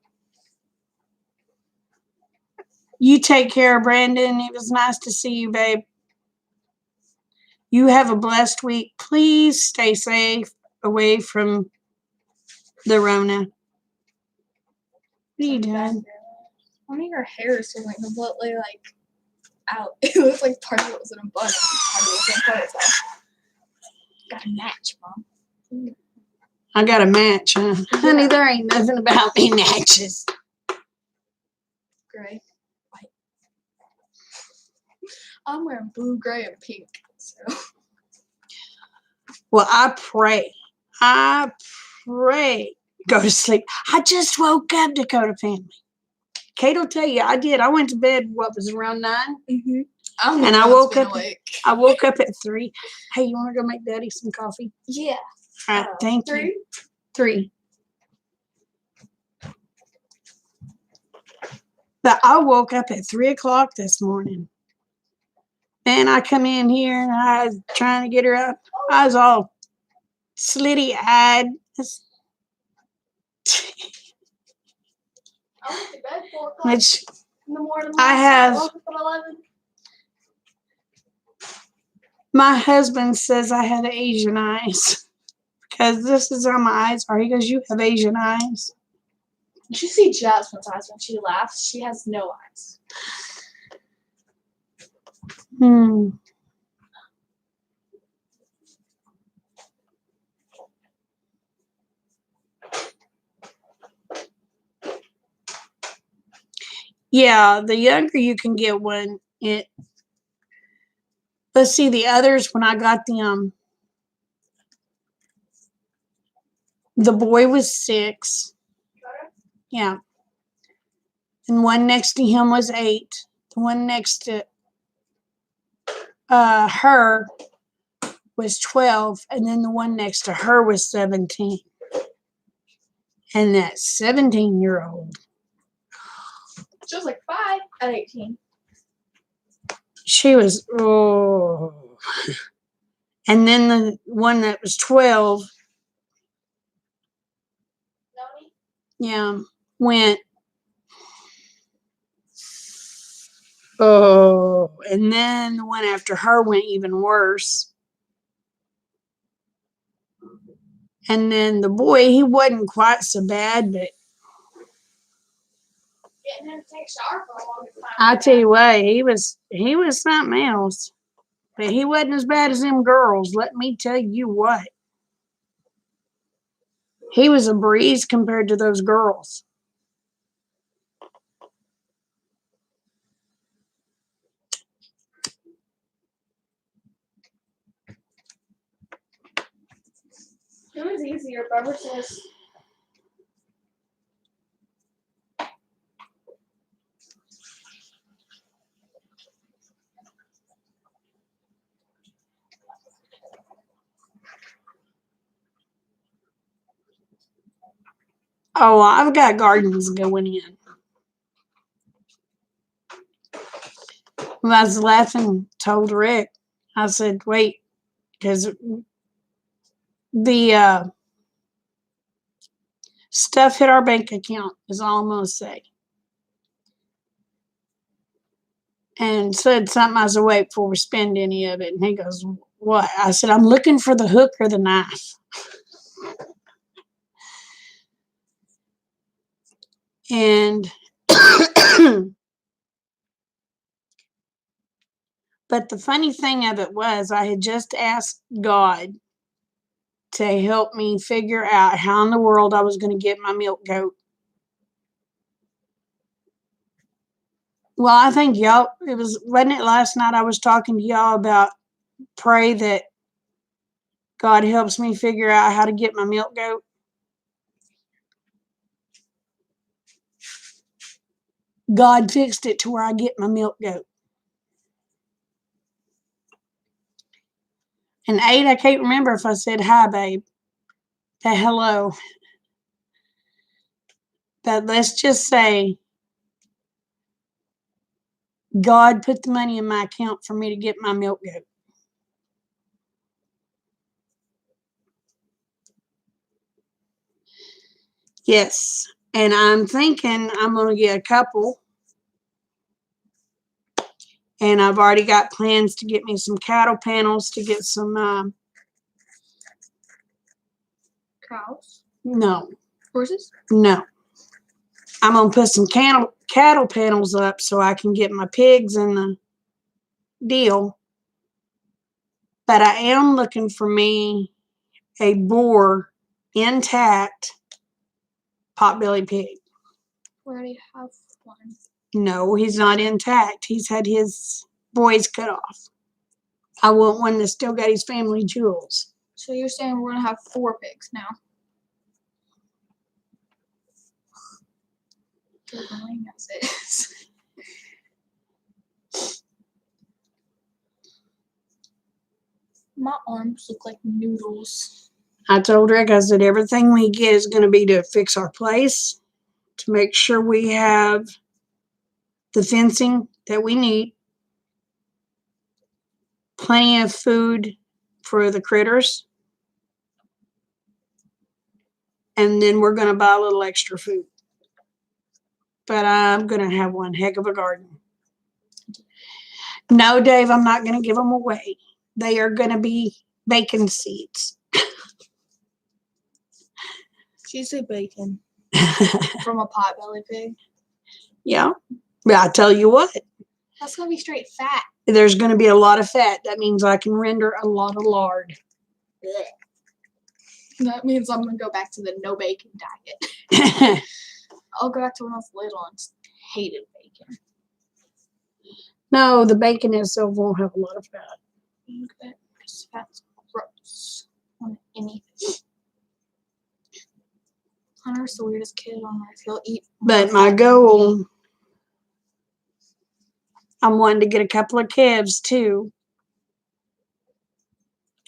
You take care of Brandon. It was nice to see you, babe. You have a blessed week. Please stay safe away from the Rona. What are you doing? One of your hair is like completely like out. It looks like part of it was in a bun and part of it was in a ponytail. Got a match, Mom. I got a match, huh? Yeah. Honey, there ain't nothing about me matches. Gray, white. I'm wearing blue, gray, and pink. So. Well, I pray. Go to sleep. I just woke up, Dakota family. Kate will tell you, I did. I went to bed, what was it, around 9? Mm-hmm. And I woke up. I woke up at 3. Hey, you want to go make Daddy some coffee? Yeah. All right, thank you. 3. But I woke up at 3 o'clock this morning. And I come in here and I was trying to get her up. I was all slitty-eyed. I went to bed 4 o'clock Which in the morning. I have. Woke up at 11. My husband says I have Asian eyes. Because this is how my eyes are. He goes, you have Asian eyes. You should see Jasmine's eyes when she laughs. She has no eyes. Yeah, the younger you can get one, let's see, the others, when I got them, the boy was 6. Yeah. And one next to him was 8. The one next to her was 12. And then the one next to her was 17. And that 17-year-old. She was like 5 at 18. She was, oh. And then the one that was 12, Noni? yeah, went, oh. And then the one after her went even worse. And then the boy, he wasn't quite so bad, but Getting him to take a shower for a long time. I tell you what, he was something else. But he wasn't as bad as them girls, let me tell you what. He was a breeze compared to those girls. Who is easier, Bubba says? Oh, I've got gardens going in. When I was laughing, told Rick, I said, wait, because the stuff hit our bank account, is all I'm going to say. And said something, I said, wait, before we spend any of it. And he goes, what? I said, I'm looking for the hook or the knife. And but the funny thing of it was I had just asked God to help me figure out how in the world I was going to get my milk goat. Well, I think y'all, wasn't it last night I was talking to y'all about pray that God helps me figure out how to get my milk goat? God fixed it to where I get my milk goat. And 8, I can't remember if I said hi, babe. The hello. But let's just say God put the money in my account for me to get my milk goat. Yes. And I'm thinking I'm going to get a couple. And I've already got plans to get me some cattle panels, to get some, Cows? no, Horses? no. I'm going to put some cattle panels up so I can get my pigs in the deal. But I am looking for me a boar intact potbelly pig. We already have one. No, he's not intact. He's had his boys cut off. I want one that's still got his family jewels. So you're saying we're going to have 4 pigs now? Annoying as it is. My arms look like noodles. I told Rick, I said, everything we get is going to be to fix our place, to make sure we have the fencing that we need, plenty of food for the critters, and then we're going to buy a little extra food. But I'm going to have one heck of a garden. No, Dave, I'm not going to give them away. They are going to be bacon seeds. She said bacon from a potbelly pig. Yeah. But I tell you what, That's gonna be straight fat. there's going to be a lot of fat. That means I can render a lot of lard. That means I'm gonna go back to the no bacon diet. I'll go back to when I was little and hated bacon. No, the bacon itself won't have a lot of fat. Okay, because fat's gross on anything. Hunter's the weirdest kid on earth. He'll eat. But my goal, I'm wanting to get a couple of calves too.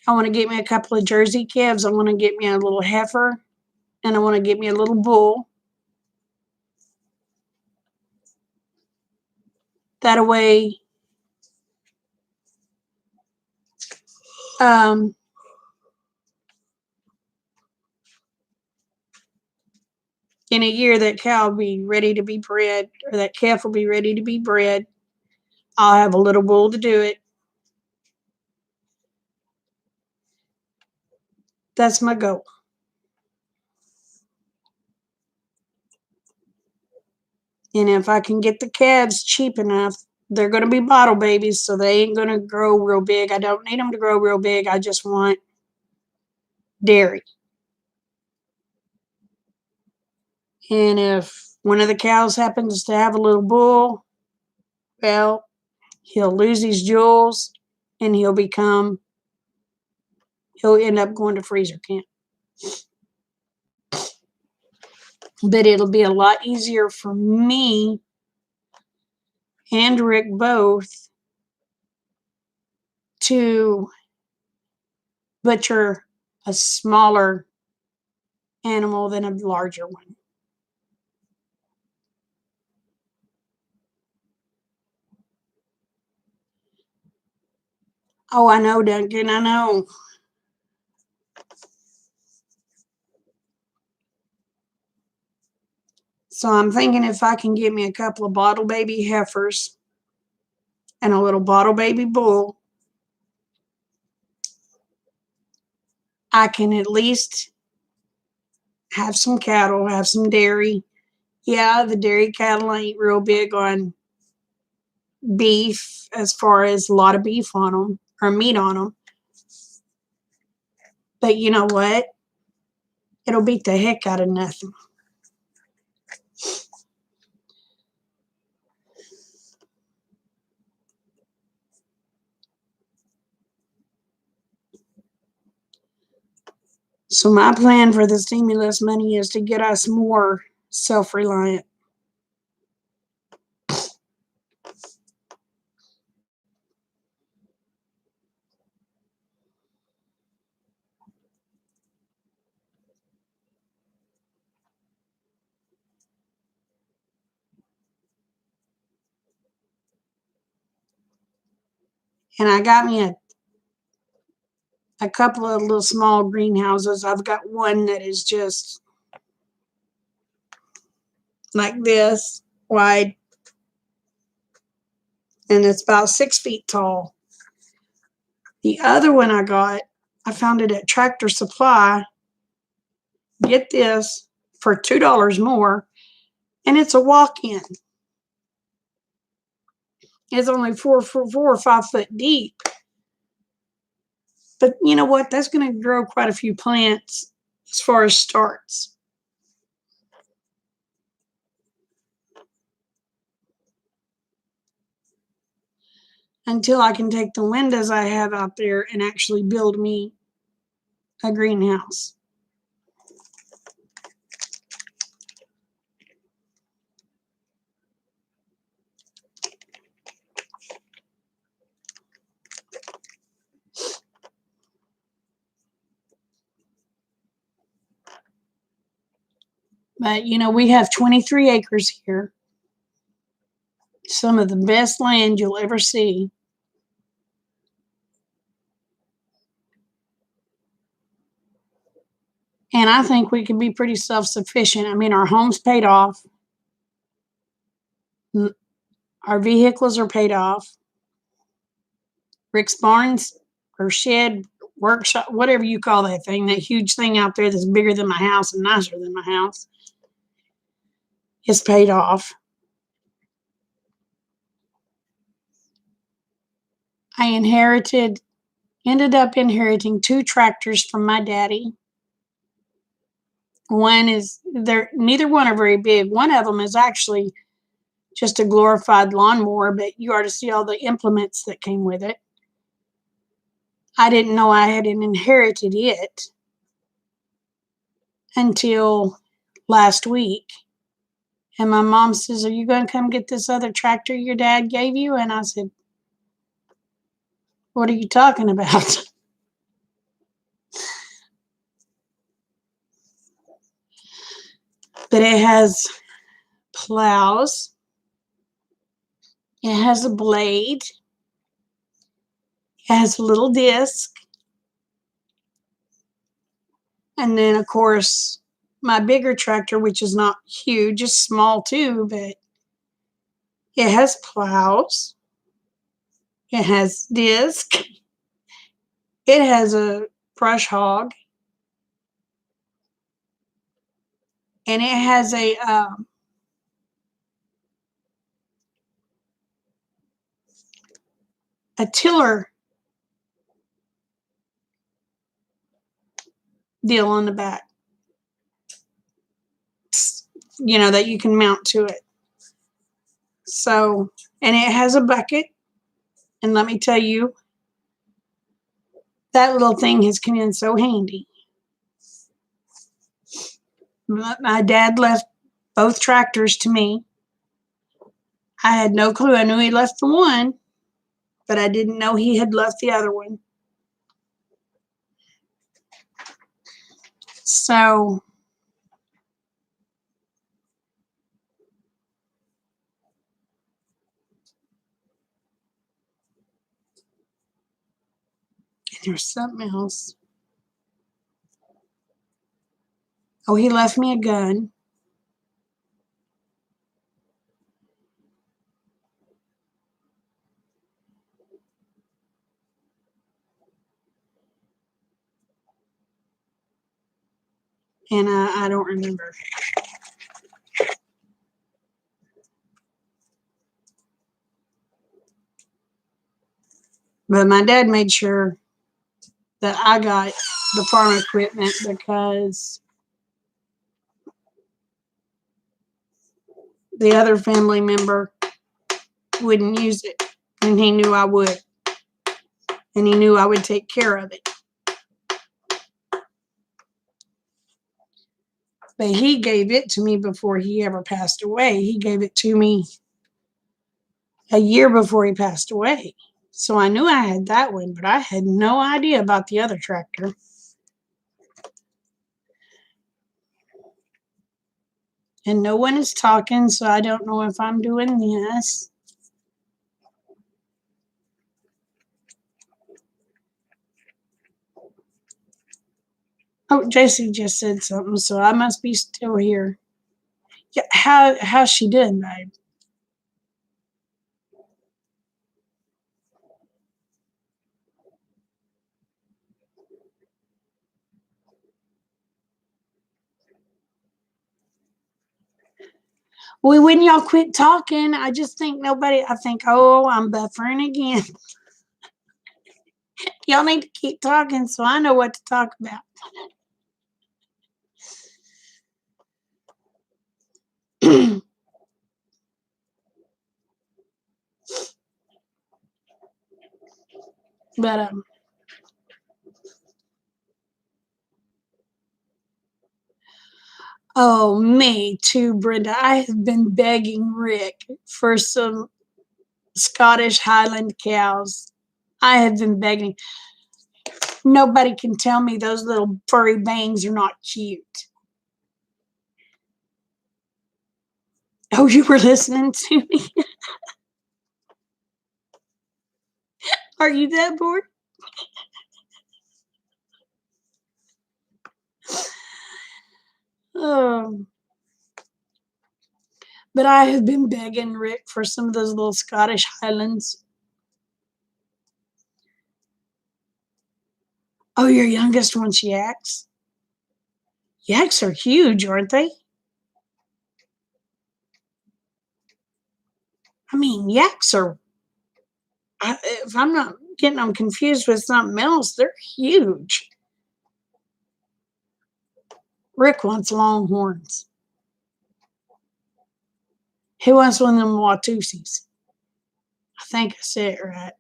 I want to get me a couple of Jersey calves. I want to get me a little heifer, and I want to get me a little bull. That way, in a year, that cow will be ready to be bred, or that calf will be ready to be bred. I'll have a little bull to do it. That's my goal. And if I can get the calves cheap enough, they're going to be bottle babies, so they ain't going to grow real big. I don't need them to grow real big. I just want dairy. And if one of the cows happens to have a little bull, well, he'll lose his jewels and he'll end up going to freezer camp. But it'll be a lot easier for me and Rick both to butcher a smaller animal than a larger one. Oh, I know, Duncan, I know. So I'm thinking if I can get me a couple of bottle baby heifers and a little bottle baby bull, I can at least have some cattle, have some dairy. Yeah, the dairy cattle ain't real big on beef as far as a lot of beef on them or meat on them. But you know what? It'll beat the heck out of nothing. So my plan for the stimulus money is to get us more self-reliant. And I got me a couple of little small greenhouses. I've got one that is just like this wide, and it's about 6 feet tall. The other one I found it at Tractor Supply. Get this, for $2 more, and it's a walk-in. It's only 4 or 5 foot deep. But you know what? That's going to grow quite a few plants as far as starts. Until I can take the windows I have out there and actually build me a greenhouse. But, we have 23 acres here. Some of the best land you'll ever see. And I think we can be pretty self-sufficient. I mean, our home's paid off. Our vehicles are paid off. Rick's barns or shed, workshop, whatever you call that thing, that huge thing out there that's bigger than my house and nicer than my house, is paid off. I ended up inheriting 2 tractors from my daddy. Neither one are very big. One of them is actually just a glorified lawnmower, but you ought to see all the implements that came with it. I didn't know I had inherited it until last week. And my mom says, "Are you going to come get this other tractor your dad gave you?" And I said, "What are you talking about?" But it has plows. It has a blade. It has a little disc. And then, of course, my bigger tractor, which is not huge, is small too, but it has plows. It has disc. It has a brush hog. And it has a tiller deal on the back, that you can mount to it. So, and it has a bucket. And let me tell you, that little thing has come in so handy. My dad left both tractors to me. I had no clue. I knew he left the one, but I didn't know he had left the other one. So there's something else. Oh, he left me a gun. And I don't remember. But my dad made sure that I got the farm equipment because the other family member wouldn't use it. And he knew I would. And he knew I would take care of it. But he gave it to me before he ever passed away. He gave it to me a year before he passed away. So I knew I had that one, but I had no idea about the other tractor. And no one is talking, so I don't know if I'm doing this. Oh, JC just said something, so I must be still here. Yeah, how's she doing, babe? Well, when y'all quit talking, I just think I think, oh, I'm buffering again. Y'all need to keep talking so I know what to talk about. But oh, me too, Brenda. I have been begging Rick for some Scottish Highland cows. I have been begging. Nobody can tell me those little furry bangs are not cute. Oh, you were listening to me? Are you that bored? Oh. But I have been begging Rick for some of those little Scottish Highlands. Oh, your youngest wants yaks? Yaks are huge, aren't they? I mean, yaks are, if I'm not getting them confused with something else, they're huge. Rick wants longhorns. He wants one of them Watusis. I think I said it right.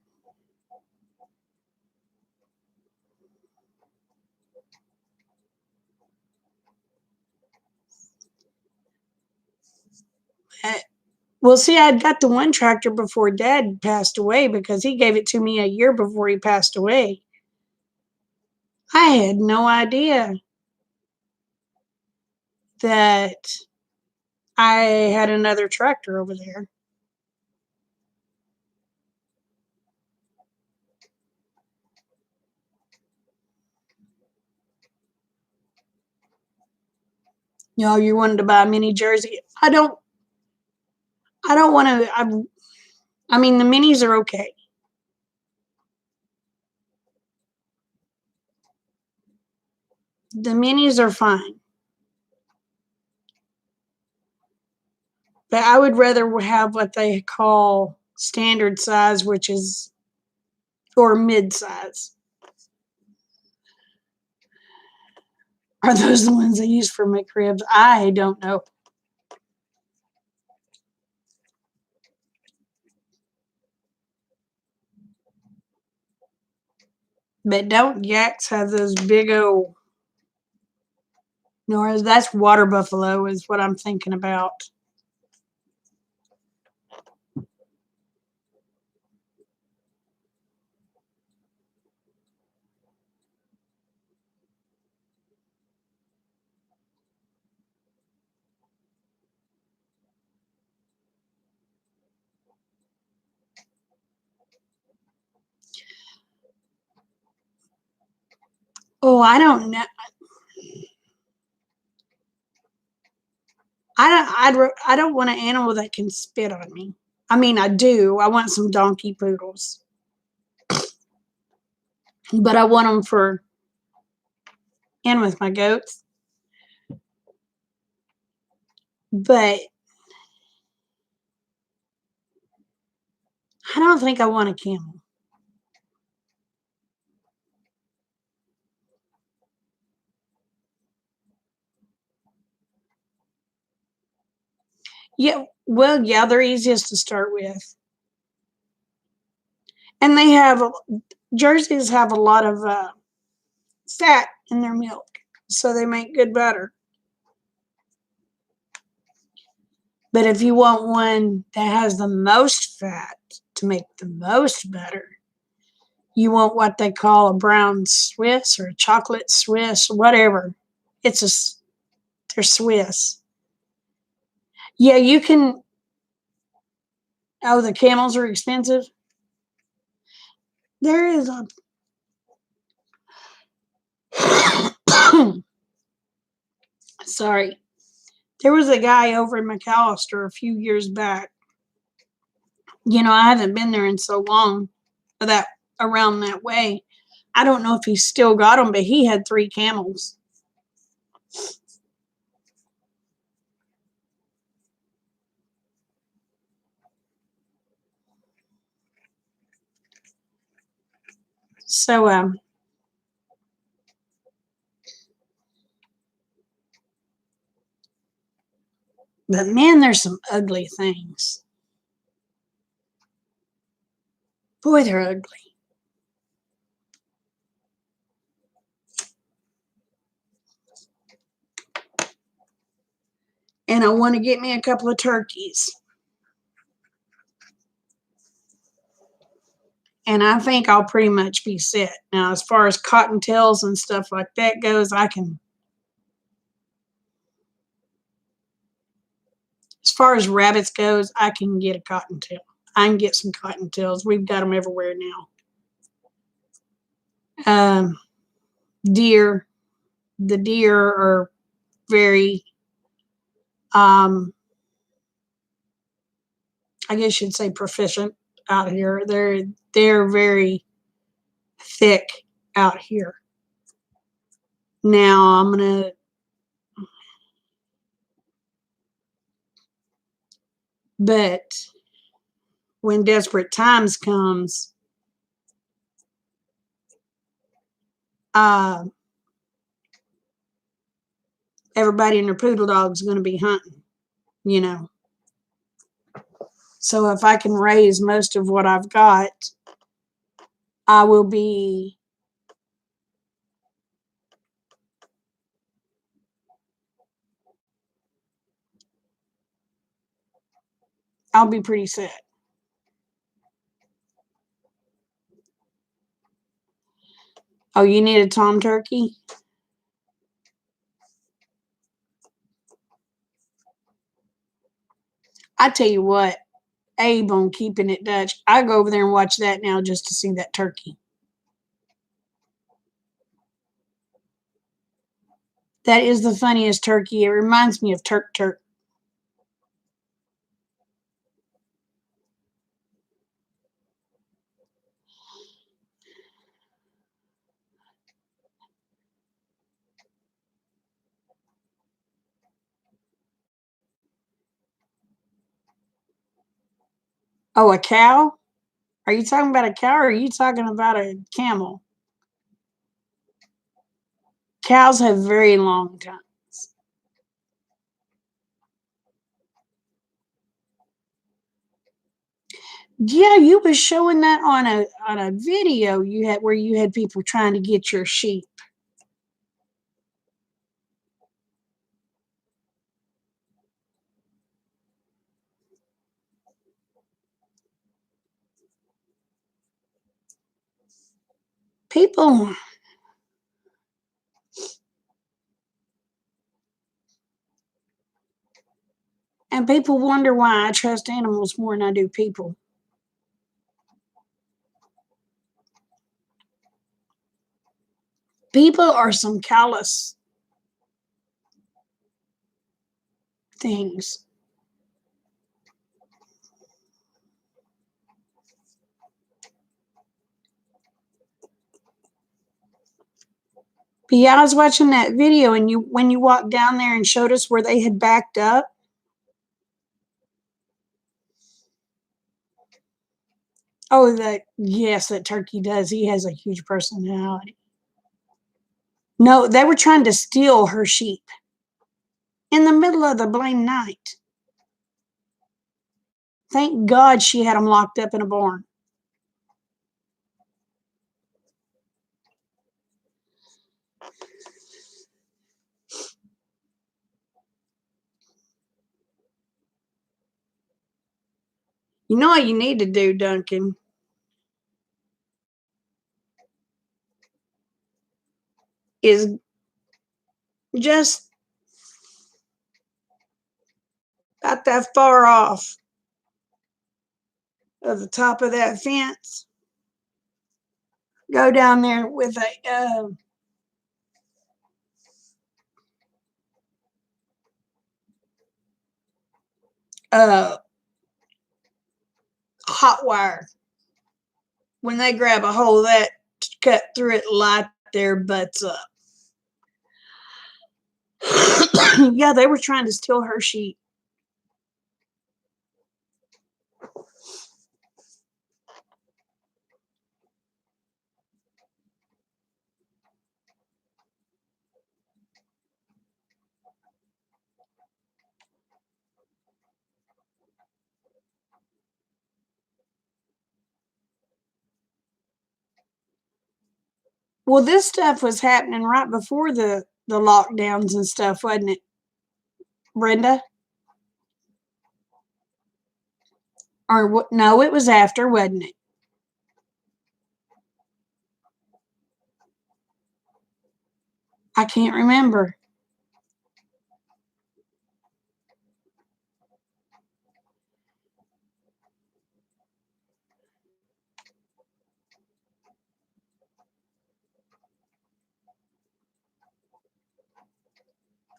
Well, see, I'd got the one tractor before Dad passed away because he gave it to me a year before he passed away. I had no idea that I had another tractor over there. You know, you wanted to buy a mini Jersey. I don't want to. I mean, the minis are okay. The minis are fine. But I would rather have what they call standard size, which is, or mid size. Are those the ones they use for McRibs? I don't know. But don't yaks have those big old, no, that's water buffalo is what I'm thinking about. Oh, I don't know. I don't want an animal that can spit on me. I mean, I do. I want some donkey poodles, but I want them for in with my goats. But I don't think I want a camel. Yeah, well, yeah, they're easiest to start with, and they have Jerseys have a lot of fat in their milk, so they make good butter. But if you want one that has the most fat to make the most butter, you want what they call a brown Swiss or a chocolate Swiss, whatever. It's a they're Swiss. Yeah, you can. Oh, the camels are expensive. There is a. Sorry, there was a guy over in McAllister a few years back. You know, I haven't been there in so long, that around that way. I don't know if he's still got them, but he had 3 camels. So, but man, there's some ugly things. Boy, they're ugly. And I want to get me a couple of turkeys. And I think I'll pretty much be set. Now, as far as cottontails and stuff like that goes, as far as rabbits goes, I can get a cottontail. I can get some cottontails. We've got them everywhere now. Deer. The deer are very, I guess you'd say proficient out here. They're very thick out here. Now I'm gonna but when desperate times comes, uh, everybody and their poodle dog's going to be hunting, you know. So if I can raise most of what I've got, I will be I'll be pretty set. Oh, you need a tom turkey? I tell you what, Abe on Keeping It Dutch. I go over there and watch that now just to see that turkey. That is the funniest turkey. It reminds me of Turk Turk. Oh, a cow? Are you talking about a cow or are you talking about a camel? Cows have very long tongues. Yeah, you was showing that on a video you had where you had people trying to get your sheep. People and people wonder why I trust animals more than I do people. People are some callous things. But yeah, I was watching that video and you when you walked down there and showed us where they had backed up. Oh, that yes, that turkey does. He has a huge personality. No, they were trying to steal her sheep in the middle of the blame night. Thank God she had them locked up in a barn. You know what you need to do, Duncan, is just about that far off of the top of that fence. Go down there with uh, hot wire. When they grab a hold of that, cut through it, light their butts up. Yeah, they were trying to steal her sheep. Well, this stuff was happening right before the lockdowns and stuff, wasn't it, Brenda? Or what? No, it was after, wasn't it? I can't remember.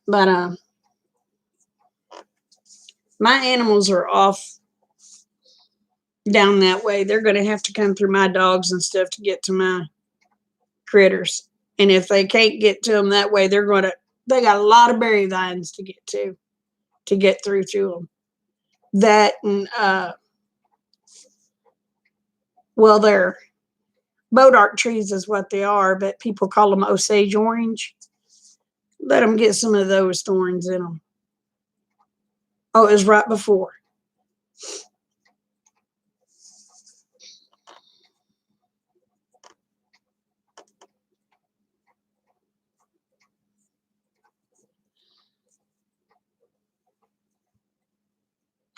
But my animals are off down that way. They're going to have to come through my dogs and stuff to get to my critters. And if they can't get to them that way, they got a lot of berry vines to get through to them. That and, well, they're bodark trees is what they are, but people call them Osage orange. Let them get some of those thorns in them. Oh, it was right before.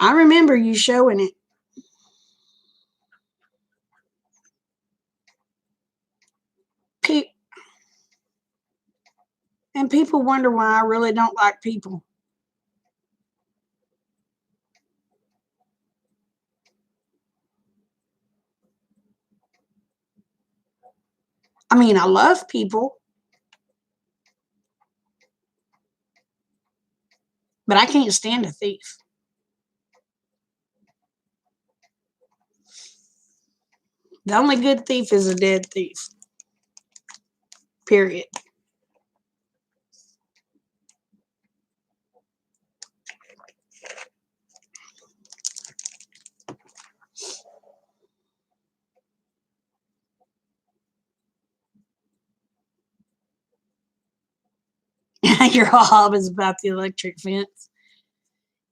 I remember you showing it. And people wonder why I really don't like people. I mean, I love people, but I can't stand a thief. The only good thief is a dead thief. Period. Your hob is about the electric fence.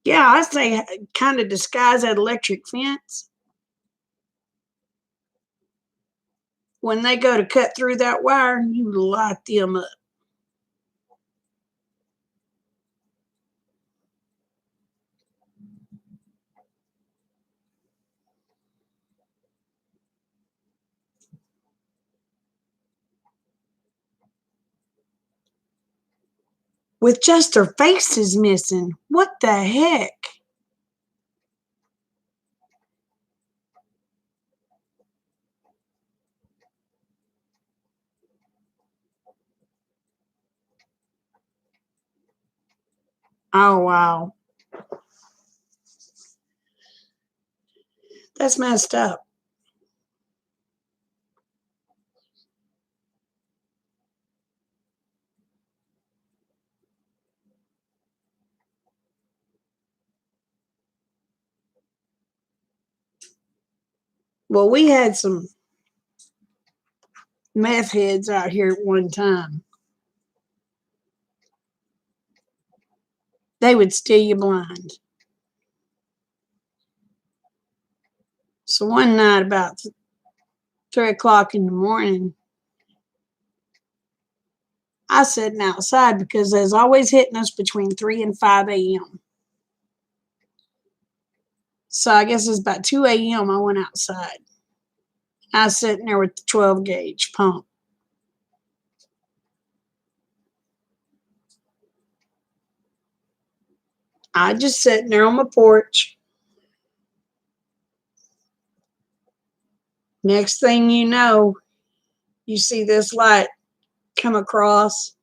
Yeah, I say kind of disguise that electric fence. When they go to cut through that wire, you light them up. With just their faces missing. What the heck? Oh, wow. That's messed up. Well, we had some meth heads out here at one time. They would steal you blind. So one night about 3 o'clock in the morning, I was sitting outside because they was always hitting us between 3 and 5 a.m. So I guess it was about 2 a.m. I went outside. I was sitting there with the 12 gauge pump. I just sitting there on my porch. Next thing you know, you see this light come across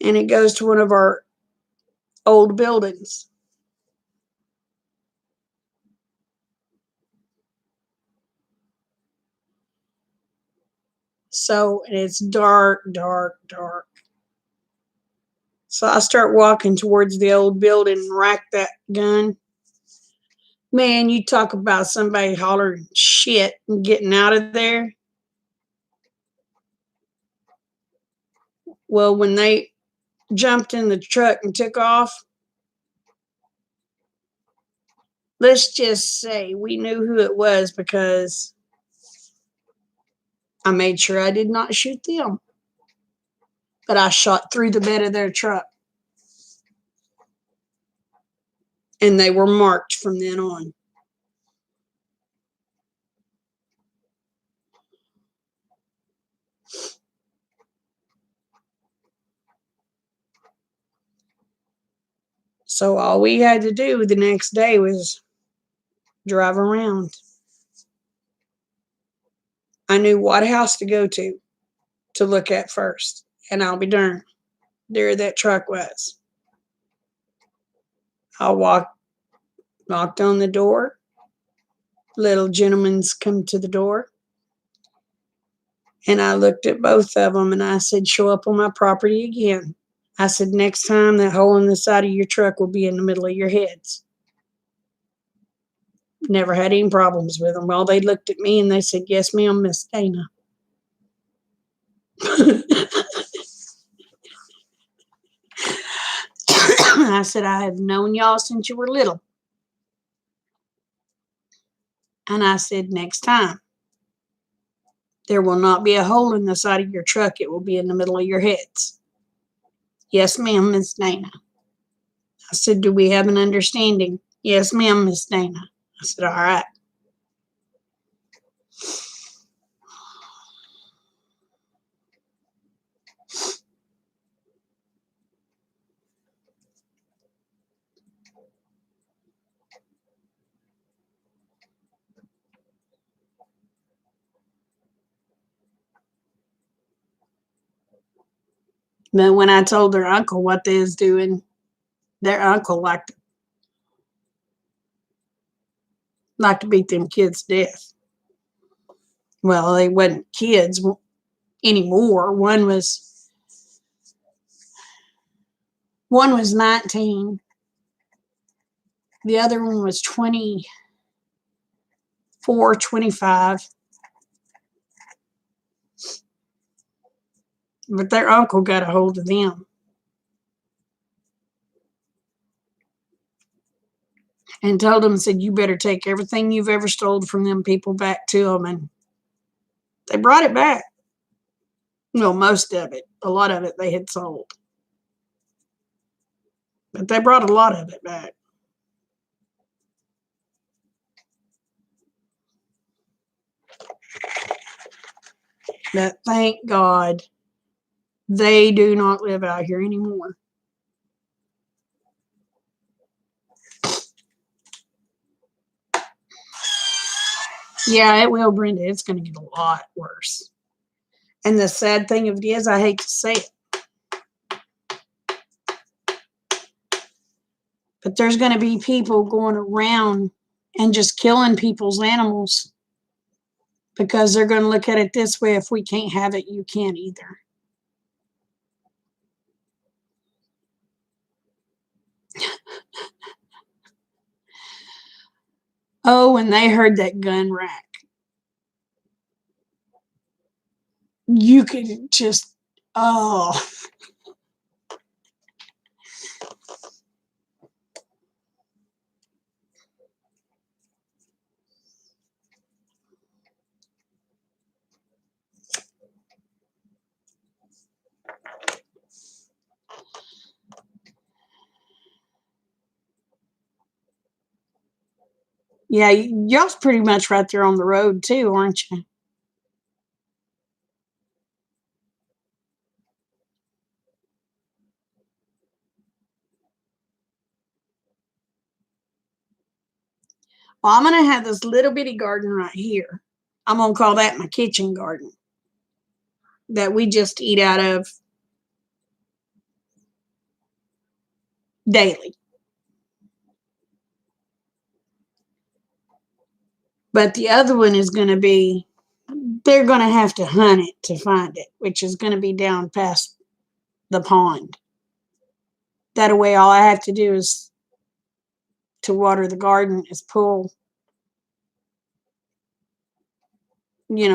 and it goes to one of our old buildings. So, and it's dark, dark, dark. So I start walking towards the old building and rack that gun. Man, you talk about somebody hollering shit and getting out of there. Well, when they jumped in the truck and took off, let's just say we knew who it was because I made sure I did not shoot them. But I shot through the bed of their truck. And they were marked from then on. So all we had to do the next day was drive around. I knew what house to go to look at first, and I'll be darned. there that truck was. I knocked on the door. Little gentleman's come to the door. And I looked at both of them and I said, show up on my property again. I said, next time that hole in the side of your truck will be in the middle of your heads. Never had any problems with them. Well, they looked at me and they said, yes, ma'am, Miss Dana. I said, I have known y'all since you were little. And I said, next time, there will not be a hole in the side of your truck. It will be in the middle of your heads. Yes, ma'am, Miss Dana. I said, do we have an understanding? Yes, ma'am, Miss Dana. I said, all right. But when I told their uncle what they was doing, their uncle liked to beat them kids to death. Well, they wasn't kids anymore. One was 19. The other one was 24, 25. But their uncle got a hold of them and told them, said, you better take everything you've ever stolen from them people back to them. And they brought it back. No, most of it. A lot of it they had sold. But they brought a lot of it back. But thank God they do not live out here anymore. Yeah, it will, Brenda. It's going to get a lot worse. And the sad thing of it is, I hate to say it, but there's going to be people going around and just killing people's animals because they're going to look at it this way: if we can't have it, you can't either. Oh, when they heard that gun rack, you could just, oh. Yeah, y'all's pretty much right there on the road too, aren't you? Well, I'm going to have this little bitty garden right here. I'm going to call that my kitchen garden that we just eat out of daily. But the other one is going to be, they're going to have to hunt it to find it, which is going to be down past the pond. That way, all I have to do is to water the garden is pull,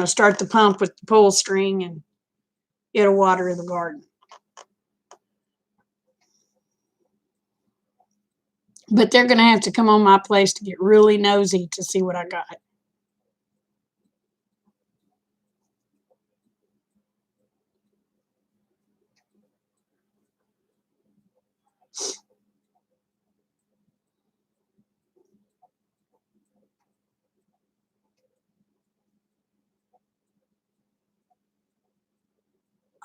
start the pump with the pull string and it'll water the garden. But they're going to have to come on my place to get really nosy to see what I got.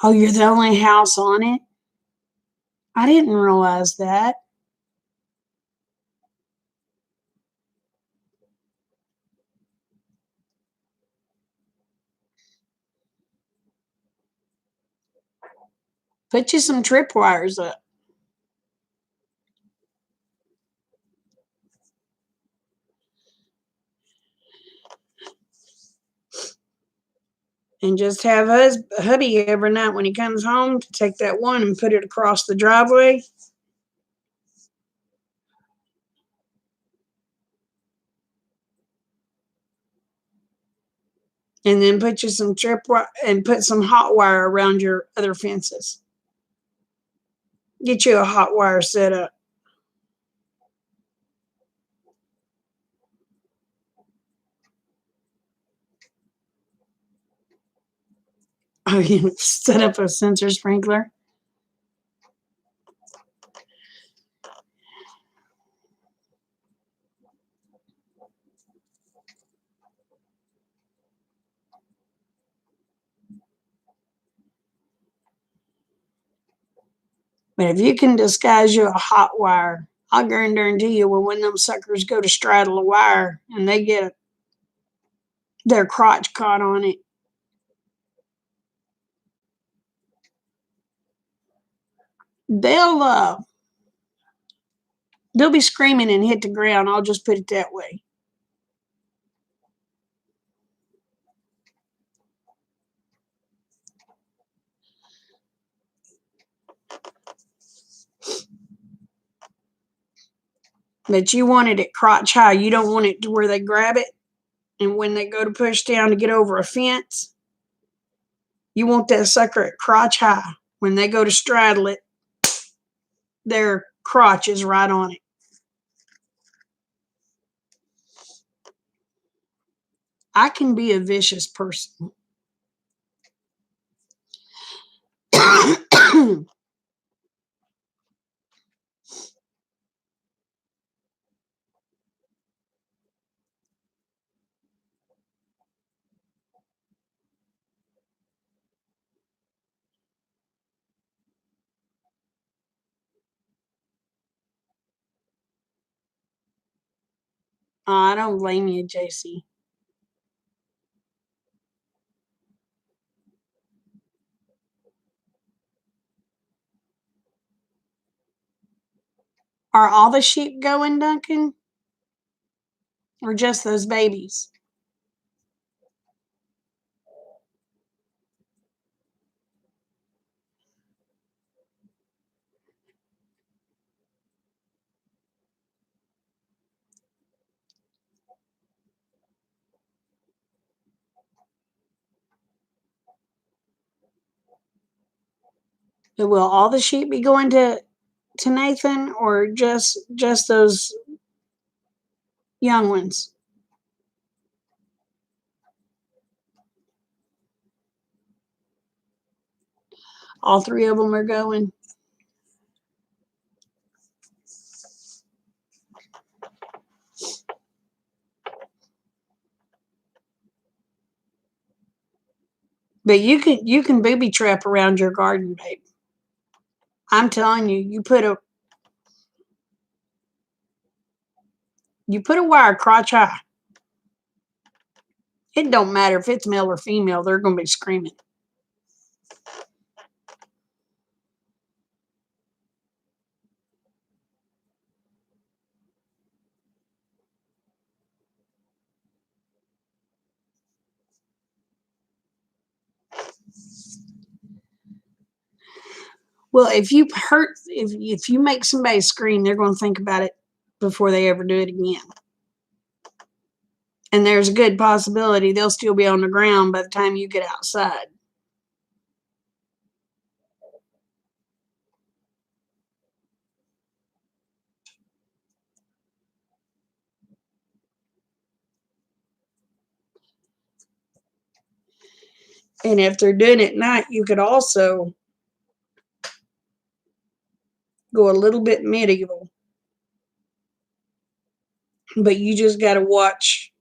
Oh, you're the only house on it? I didn't realize that. Put you some tripwires up. And just have hubby every night when he comes home to take that one and put it across the driveway. And then put you some tripwire and put some hot wire around your other fences. Get you a hot wire set up. Oh, you set up a sensor sprinkler. But if you can disguise you a hot wire, I'll guarantee you when them suckers go to straddle a wire and they get their crotch caught on it, they'll be screaming and hit the ground. I'll just put it that way. But you want it at crotch high. You don't want it to where they grab it, and when they go to push down to get over a fence, you want that sucker at crotch high. When they go to straddle it, their crotch is right on it. I can be a vicious person. I don't blame you, JC. Are all the sheep going, Duncan? Or just those babies? Will all the sheep be going to Nathan, or just those young ones? All three of them are going. But you can booby trap around your garden, babe. I'm telling you, you put a wire crotch high. It don't matter if it's male or female, they're gonna be screaming. Well, if you make somebody scream, they're gonna think about it before they ever do it again. And there's a good possibility they'll still be on the ground by the time you get outside. And if they're doing it at night, you could also go a little bit medieval. But you just got to watch,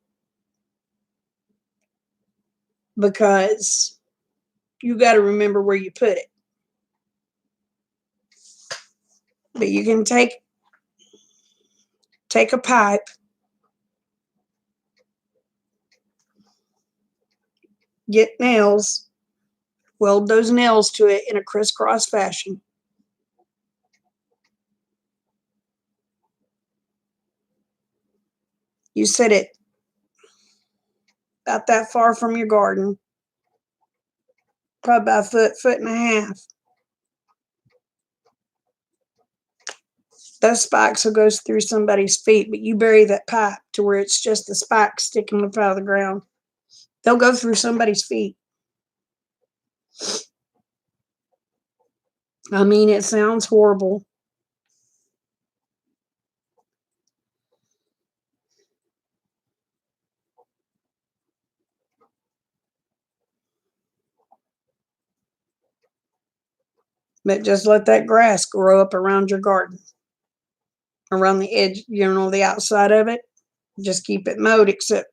because you got to remember where you put it. But you can take a pipe, get nails, Weld those nails to it in a crisscross fashion. You set it about that far from your garden, probably about a foot, foot and a half. Those spikes will go through somebody's feet, but you bury that pipe to where it's just the spikes sticking up out of the ground. They'll go through somebody's feet. I mean, it sounds horrible. But just let that grass grow up around your garden, around the edge, the outside of it. Just keep it mowed except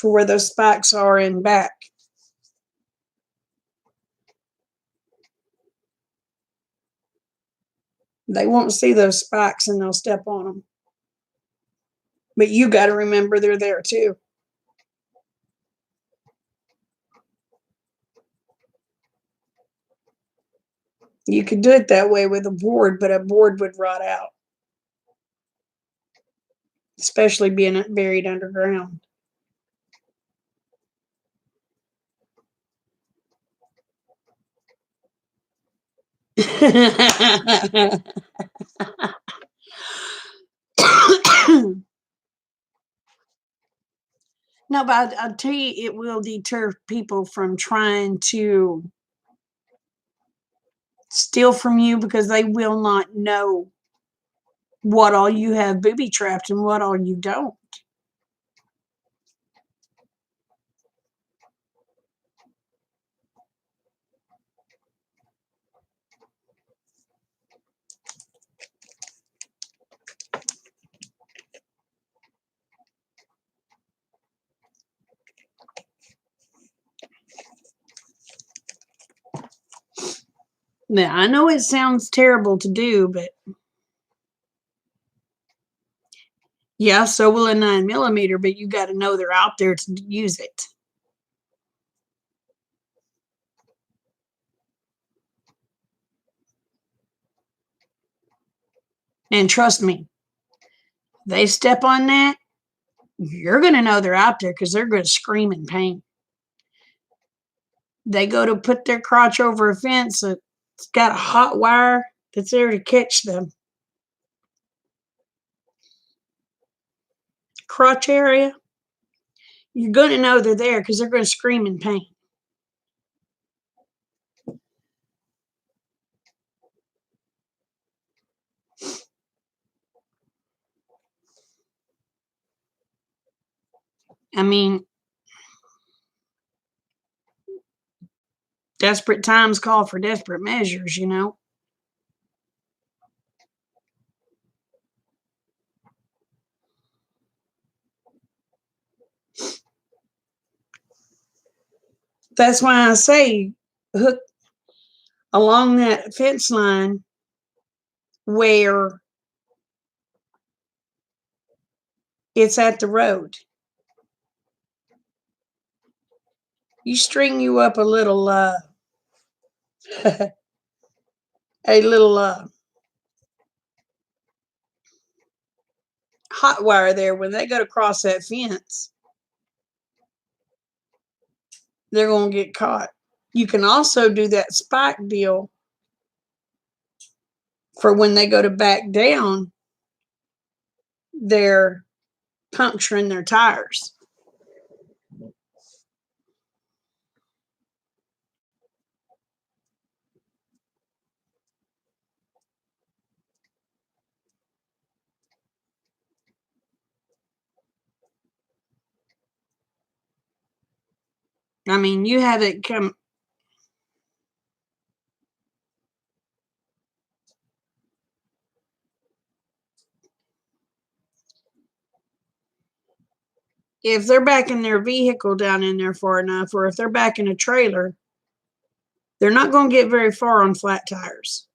for where those spikes are in back. They won't see those spikes and they'll step on them. But you got to remember they're there too. You could do it that way with a board, but a board would rot out, especially being buried underground. No, but I'll tell you, it will deter people from trying to steal from you because they will not know what all you have booby trapped and what all you don't. Now, I know it sounds terrible to do, but yeah, so will a 9mm, but you got to know they're out there to use it. And trust me, they step on that, you're going to know they're out there because they're going to scream in pain. They go to put their crotch over a fence that's got a hot wire that's there to catch them. Crotch area, you're going to know they're there because they're going to scream in pain. I mean, desperate times call for desperate measures, That's why I say hook along that fence line where it's at the road. You string you up a little hot wire there. When they go to cross that fence, they're going to get caught. You can also do that spike deal for when they go to back down, they're puncturing their tires. I mean, you have it come. If they're backing their vehicle down in there far enough, or if they're backing a trailer, they're not going to get very far on flat tires.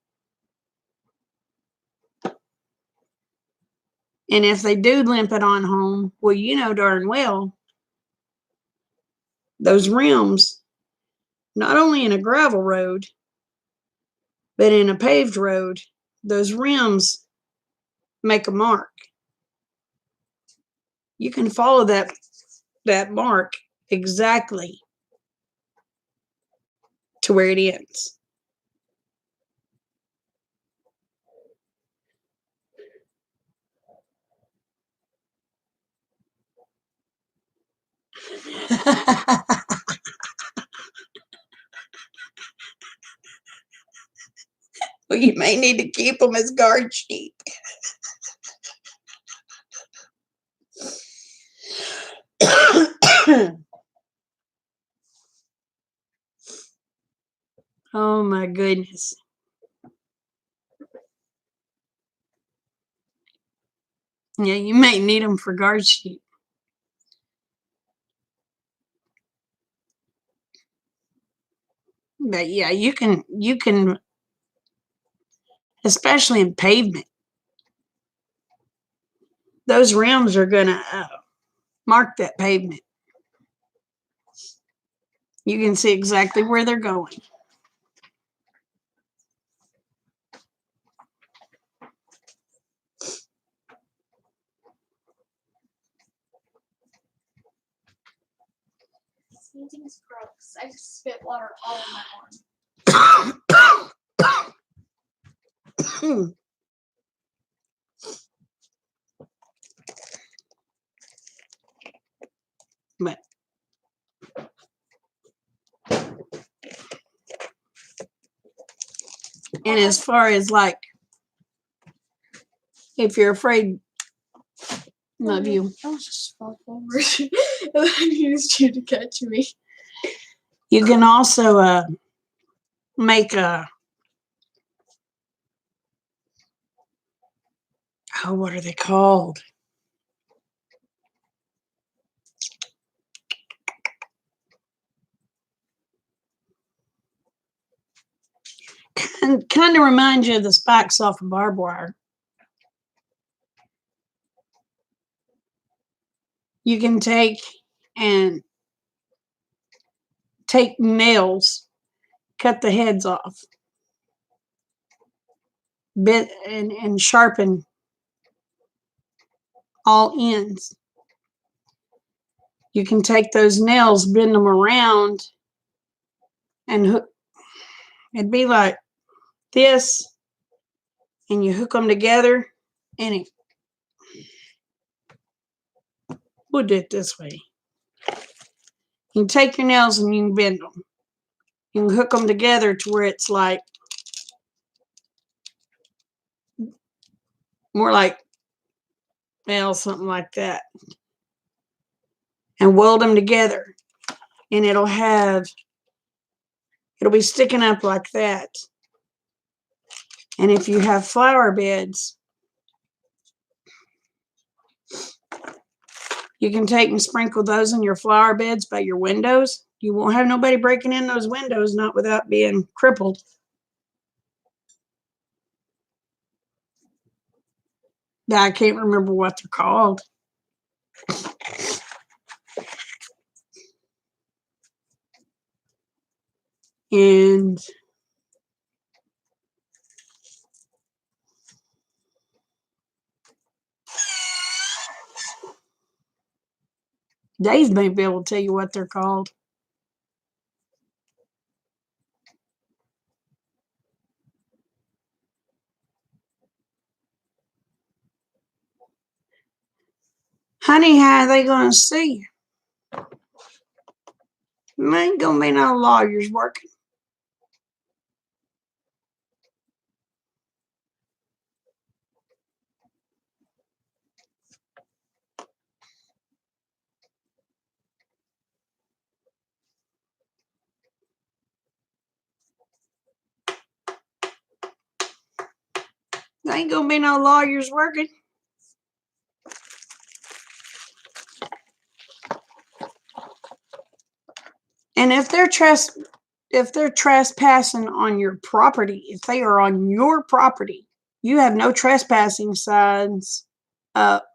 And if they do limp it on home, well, you know darn well, those rims not only in a gravel road, but in a paved road, those rims make a mark. You can follow that mark exactly to where it ends. Well, you may need to keep them as guard sheep. Oh my goodness. Yeah, you may need them for guard sheep. But yeah, you can, especially in pavement, those rims are going to mark that pavement. You can see exactly where they're going. Sneezing is gross. I just spit water all in my arm. But and as far as like, if you're afraid, love you. I was just fall forward. And I used you to catch me. You can also make a, oh, what are they called? Kind of reminds you of the spikes off of barbed wire. You can take nails, cut the heads off, bit and sharpen all ends. You can take those nails, bend them around, and hook. It'd be like this, and you hook them together, and it would do it this way. You can take your nails and you can bend them. You can hook them together to where it's like more like, well, something like that, and weld them together, and it'll be sticking up like that. And if you have flower beds, you can take and sprinkle those in your flower beds by your windows. You won't have nobody breaking in those windows, not without being crippled. I can't remember what they're called. And Dave may be able to tell you what they're called. Honey, how are they going to see you? There ain't going to be no lawyers working. There ain't going to be no lawyers working. And if they're trespassing on your property, if they are on your property, you have no trespassing signs up.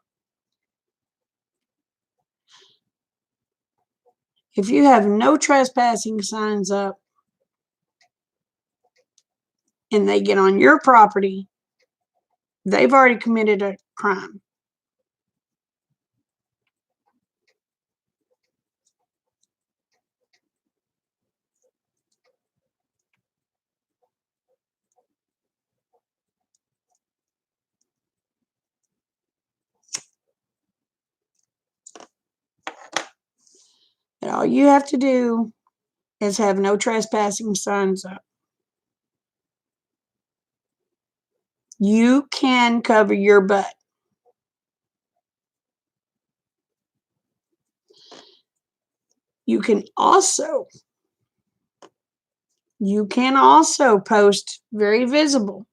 If you have no trespassing signs up, and they get on your property, they've already committed a crime. And all you have to do is have no trespassing signs up. You can cover your butt. You can also post very visible,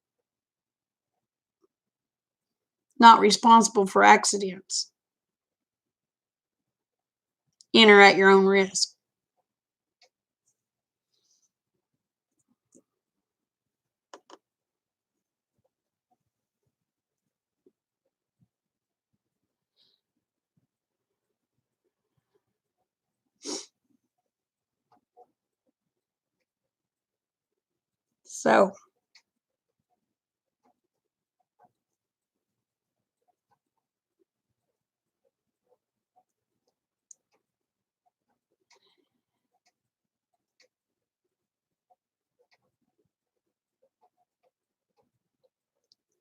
not responsible for accidents. Enter at your own risk. So,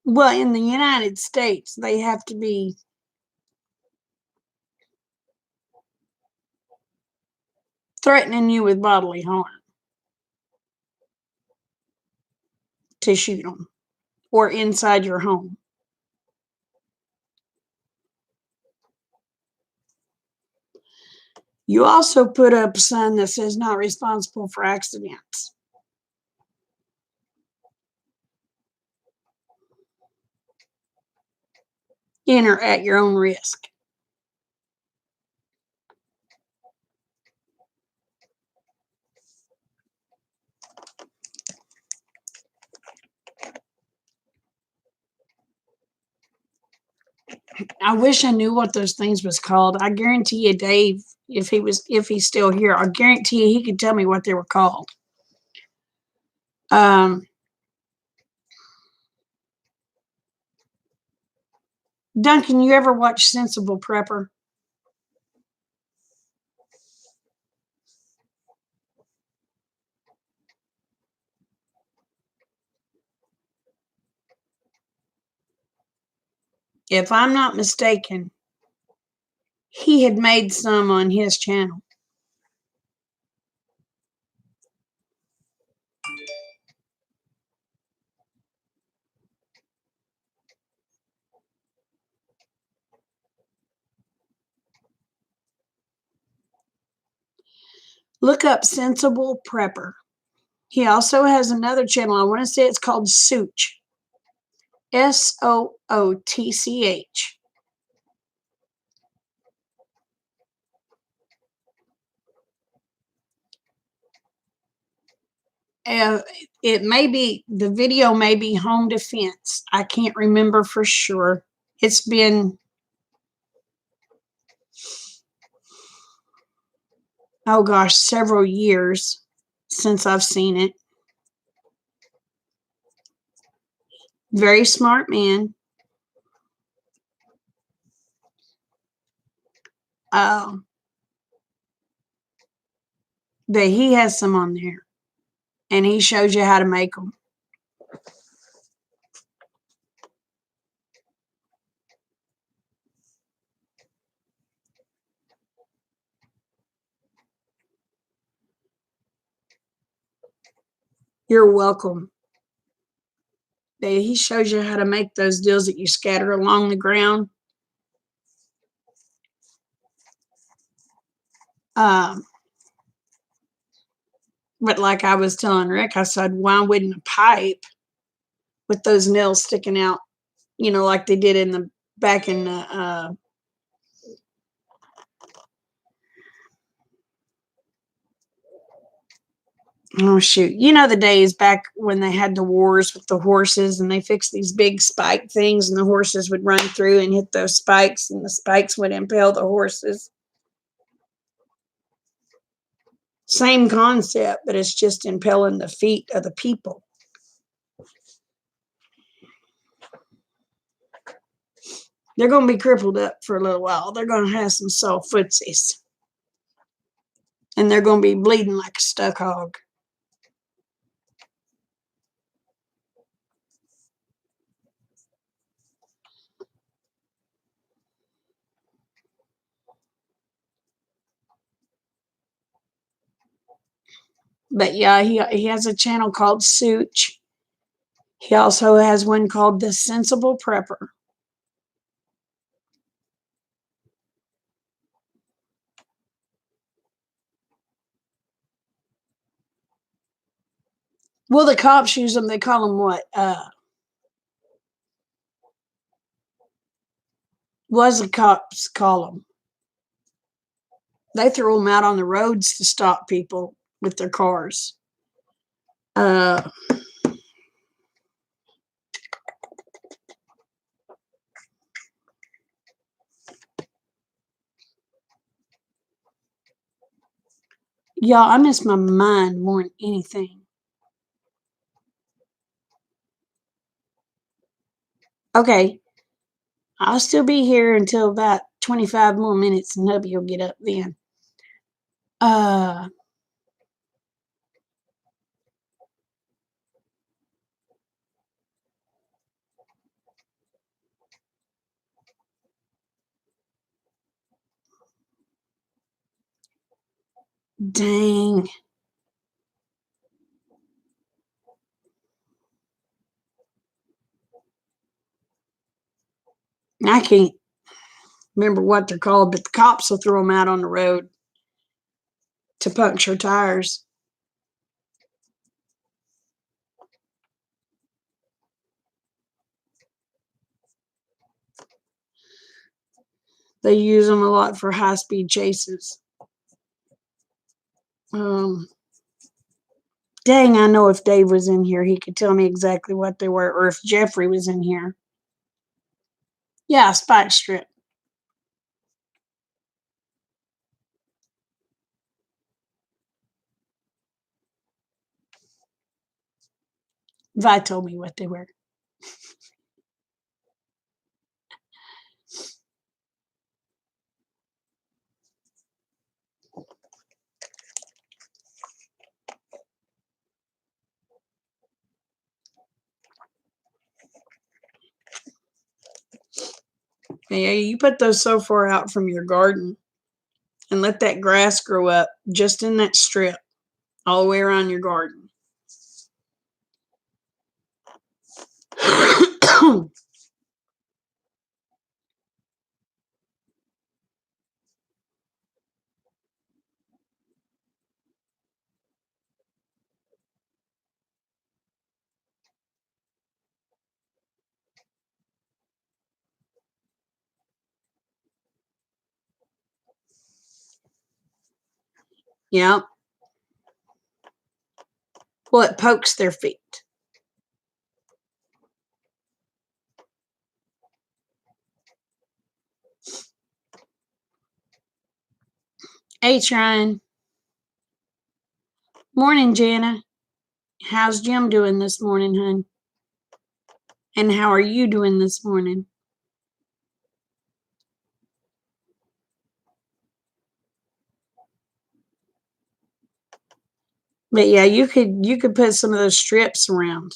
well, in the United States, they have to be threatening you with bodily harm to shoot them, or inside your home. You also put up a sign that says not responsible for accidents. Enter at your own risk. I wish I knew what those things was called. I guarantee you, Dave, if he's still here, I guarantee you he could tell me what they were called. Duncan, you ever watch Sensible Prepper? If I'm not mistaken, he had made some on his channel. Look up Sensible Prepper. He also has another channel. I want to say it's called Sootch. SOOTCH. It may be, the video may be home defense. I can't remember for sure. It's been, oh gosh, several years since I've seen it. Very smart man. That he has some on there, and he shows you how to make them. You're welcome. He shows you how to make those deals that you scatter along the ground. But like I was telling Rick, I said, why wouldn't a pipe with those nails sticking out, like they did in the back in the oh shoot, the days back when they had the wars with the horses, and they fixed these big spike things, and the horses would run through and hit those spikes, and the spikes would impale the horses. Same concept, but it's just impaling the feet of the people. They're going to be crippled up for a little while. They're going to have some sore footsies. And they're going to be bleeding like a stuck hog. But yeah, he has a channel called Such. He also has one called The Sensible Prepper. Well, the cops use them. They call them what? What does the cops call them? They throw them out on the roads to stop people with their cars. Y'all, I miss my mind more than anything. Okay, I'll still be here until about 25 more minutes, and hubby will get up then. Dang. I can't remember what they're called, but the cops will throw them out on the road to puncture tires. They use them a lot for high-speed chases. Dang, I know if Dave was in here, he could tell me exactly what they were, or if Jeffrey was in here. Yeah, spike strip. Vi told me what they were. Yeah, you put those so far out from your garden and let that grass grow up just in that strip all the way around your garden. Yeah. Well, it pokes their feet. Hey, Trine. Morning, Jana. How's Jim doing this morning, hun? And how are you doing this morning? But yeah, you could put some of those strips around.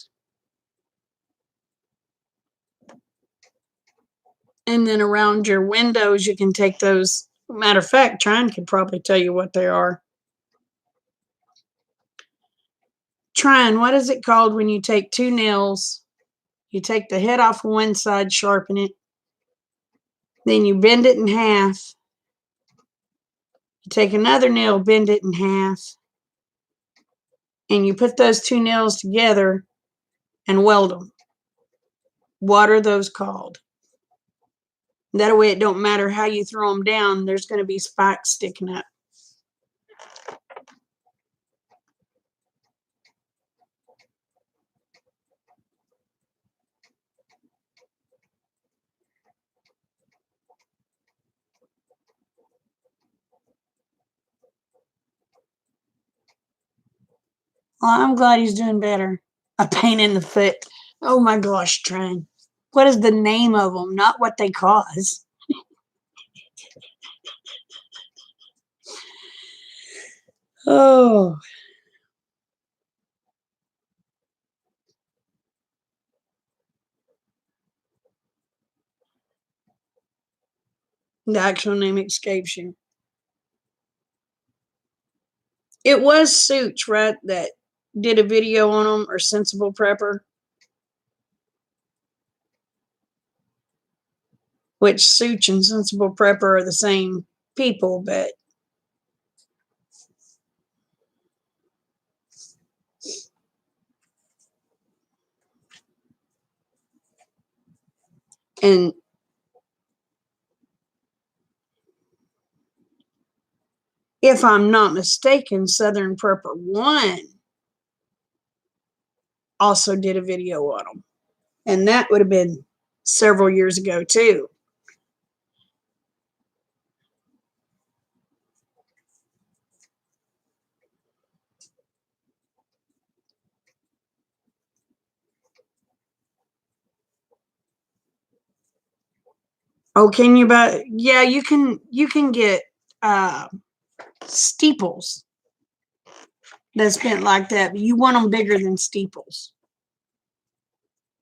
And then around your windows, you can take those. Matter of fact, Trine could probably tell you what they are. Trine, what is it called when you take two nails? You take the head off one side, sharpen it. Then you bend it in half. You take another nail, bend it in half. And you put those two nails together and weld them. What are those called? That way it don't matter how you throw them down, there's going to be spikes sticking up. Well, I'm glad he's doing better. A pain in the foot. Oh my gosh, Trine. What is the name of them, not what they cause. Oh. The actual name escapes you. It was Such, right, that did a video on them, or Sensible Prepper. Which Such and Sensible Prepper are the same people, but and if I'm not mistaken, Southern Prepper 1 also did a video on them. And that would have been several years ago, too. Oh, can you buy? Yeah, you can get steeples that's bent like that, but you want them bigger than steeples.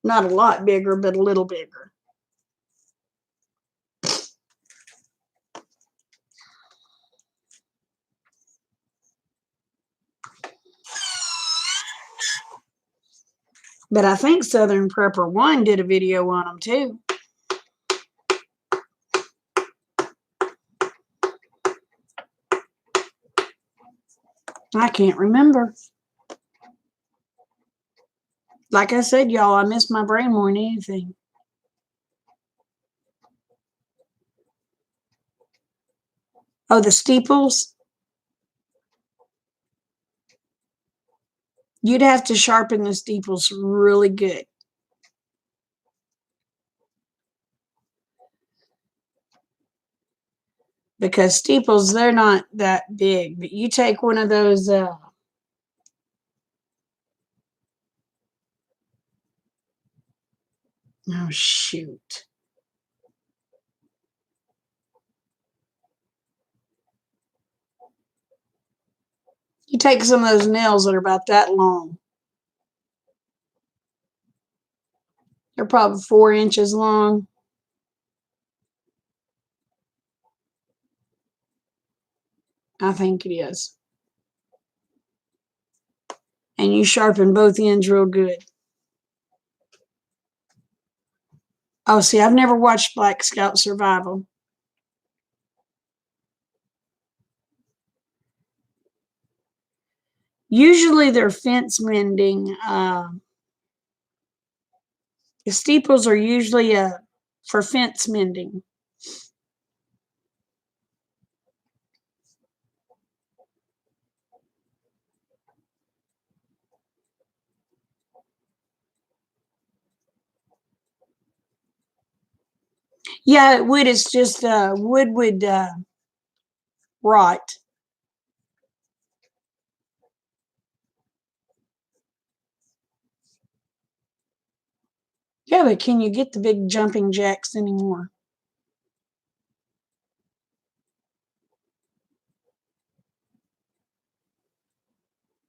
Not a lot bigger, but a little bigger. But I think Southern Prepper 1 did a video on them too. I can't remember. Like I said, y'all, I miss my brain more than anything. Oh, the steeples? You'd have to sharpen the steeples really good. Because steeples, they're not that big. But you take one of those oh, shoot. You take some of those nails that are about that long. They're probably 4 inches long. I think it is. And you sharpen both ends real good. Oh, see, I've never watched Black Scout Survival. Usually they're fence mending. The steeples are usually for fence mending. Yeah, wood is just wood would rot. Yeah, but can you get the big jumping jacks anymore?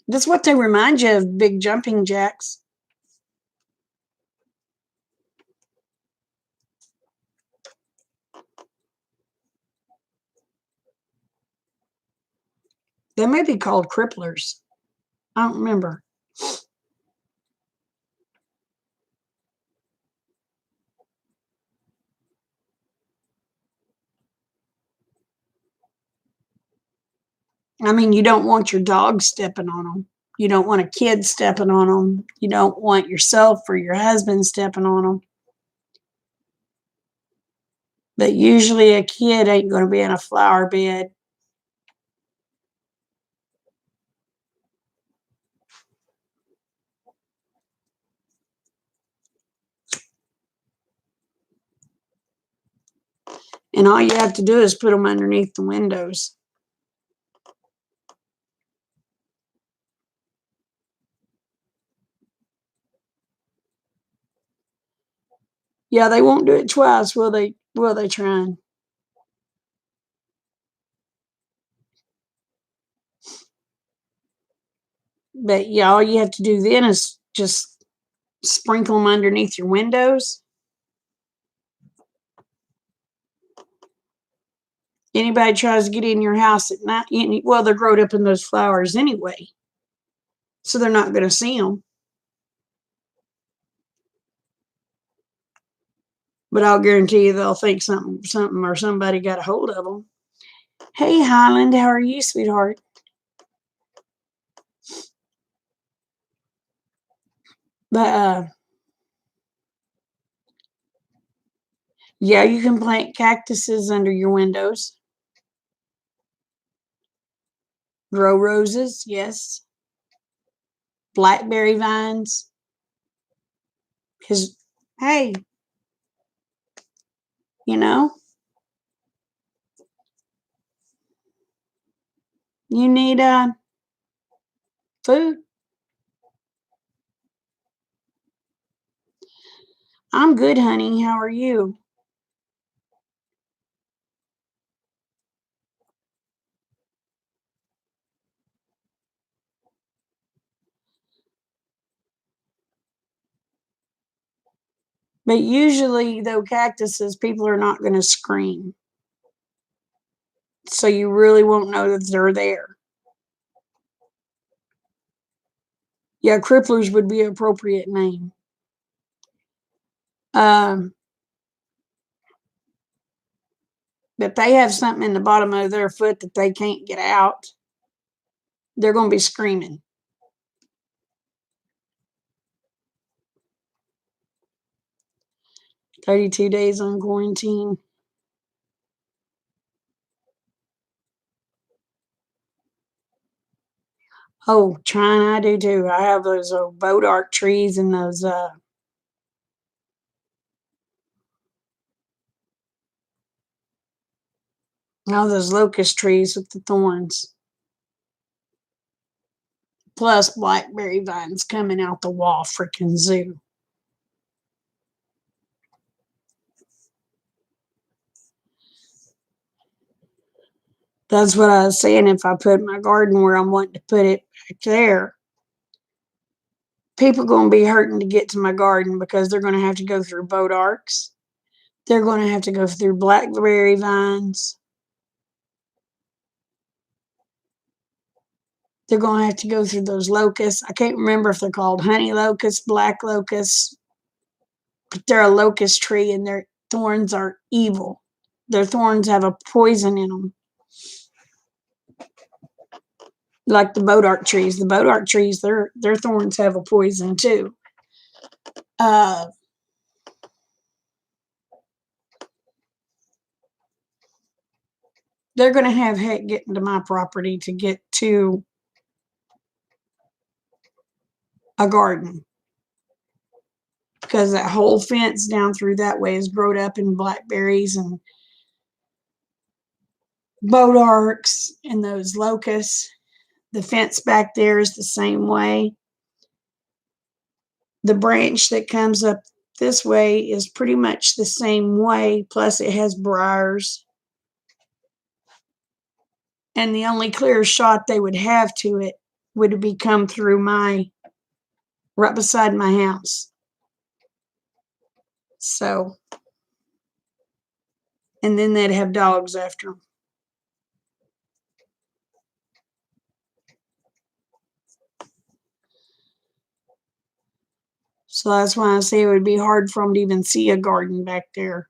That's what they remind you of, big jumping jacks. They may be called cripplers. I don't remember. I mean, you don't want your dog stepping on them. You don't want a kid stepping on them. You don't want yourself or your husband stepping on them. But usually a kid ain't going to be in a flower bed. And all you have to do is put them underneath the windows. Yeah, they won't do it twice, will they? Will they, trying? But yeah, all you have to do then is just sprinkle them underneath your windows. Anybody tries to get in your house at night, well, they're growed up in those flowers anyway, so they're not going to see them. But I'll guarantee you they'll think something or somebody got a hold of them. Hey, Highland, how are you, sweetheart? But yeah, you can plant cactuses under your windows. Grow roses, yes. Blackberry vines. Because, hey, you know, you need food. I'm good, honey. How are you? But usually, though, cactuses, people are not going to scream. So you really won't know that they're there. Yeah, cripplers would be an appropriate name. Um, but they have something in the bottom of their foot that they can't get out. They're going to be screaming. "32 days on quarantine." Oh, trying, I do too. I have those old bodark trees and those all those locust trees with the thorns. Plus blackberry vines coming out the wall freaking zoo. That's what I was saying. If I put my garden where I'm wanting to put it back there, people going to be hurting to get to my garden because they're going to have to go through bodarks. They're going to have to go through blackberry vines. They're going to have to go through those locusts. I can't remember if they're called honey locusts, black locusts, but they're a locust tree and their thorns are evil. Their thorns have a poison in them. Like the bodark trees. The bodark trees, their thorns have a poison too. Uh, they're going to have heck getting to my property to get to a garden because that whole fence down through that way is growed up in blackberries and bodarks and those locusts. The fence back there is the same way. The branch that comes up this way is pretty much the same way, plus it has briars. And the only clear shot they would have to it would be come through right beside my house. So, and then they'd have dogs after them. So that's why I say it would be hard for them to even see a garden back there.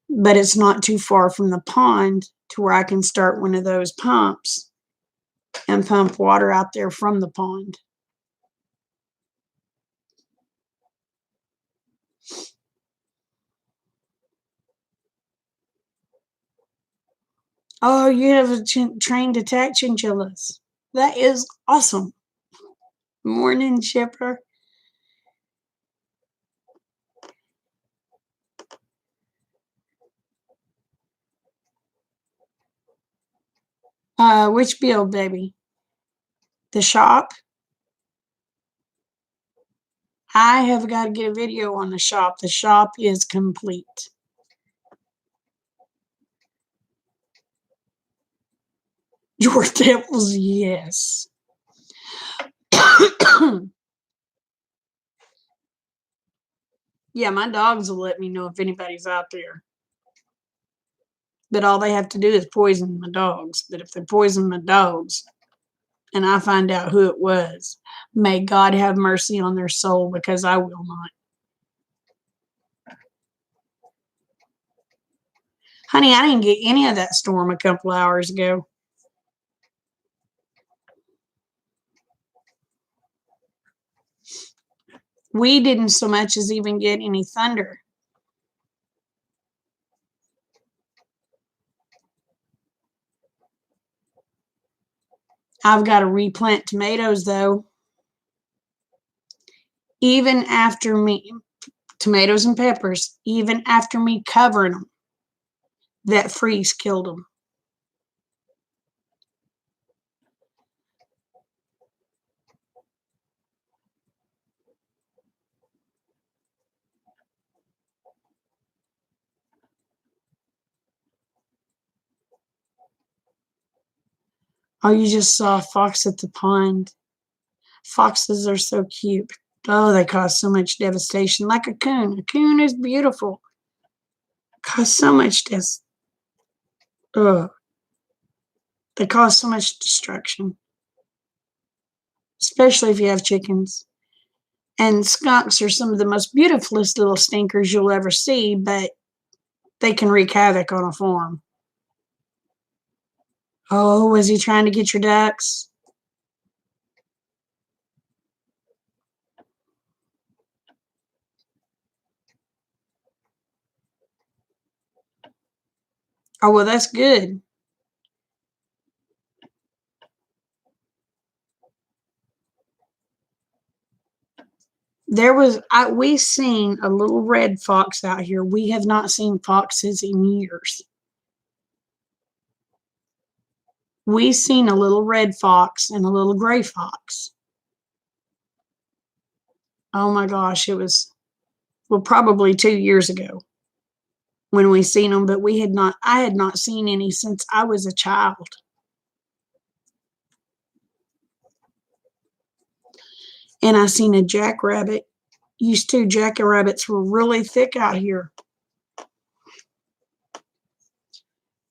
But it's not too far from the pond to where I can start one of those pumps and pump water out there from the pond. Oh, you have trained attack chinchillas. That is awesome. Morning, Chipper. Which build, baby? The shop? I have got to get a video on the shop. The shop is complete. Your devils, yes. Yeah, my dogs will let me know if anybody's out there. But all they have to do is poison my dogs. But if they poison my dogs and I find out who it was, may God have mercy on their soul, because I will not. Honey, I didn't get any of that storm a couple hours ago. We didn't so much as even get any thunder. I've got to replant tomatoes, though. Even after me, tomatoes and peppers, even after me covering them, that freeze killed them. Oh, you just saw a fox at the pond. Foxes are so cute. Oh, they cause so much devastation. Like a coon. A coon is beautiful. Cause so much they cause so much destruction. Especially if you have chickens. And skunks are some of the most beautifulest little stinkers you'll ever see, but they can wreak havoc on a farm. Oh, was he trying to get your ducks? Oh, well, that's good. We seen a little red fox out here. We have not seen foxes in years. We seen a little red fox and a little gray fox. Oh my gosh, it was, well, probably 2 years ago when we seen them, but I had not seen any since I was a child. And I seen a jackrabbit. Used to, jackrabbits were really thick out here.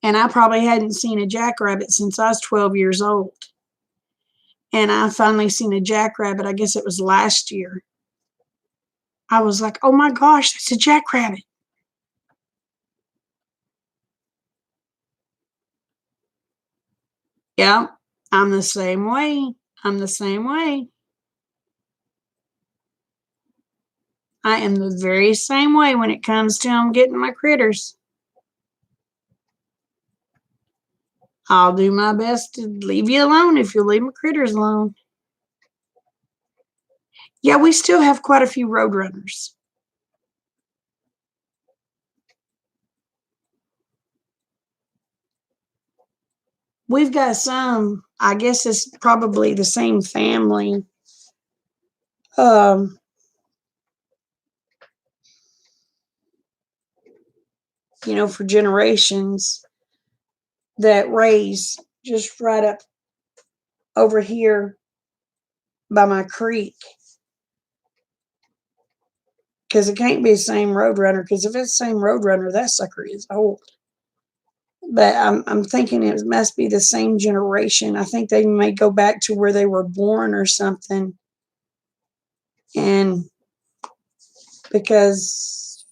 And I probably hadn't seen a jackrabbit since I was 12 years old. And I finally seen a jackrabbit, I guess it was last year. I was like, oh my gosh, that's a jackrabbit. Yeah, I'm the same way. I'm the same way. I am the very same way when it comes to them getting my critters. I'll do my best to leave you alone if you leave my critters alone. Yeah, we still have quite a few roadrunners. We've got some, I guess it's probably the same family. Um, for generations that raise just right up over here by my creek. Because it can't be the same roadrunner, because if it's the same roadrunner, that sucker is old. But I'm thinking it must be the same generation. I think they may go back to where they were born or something. And because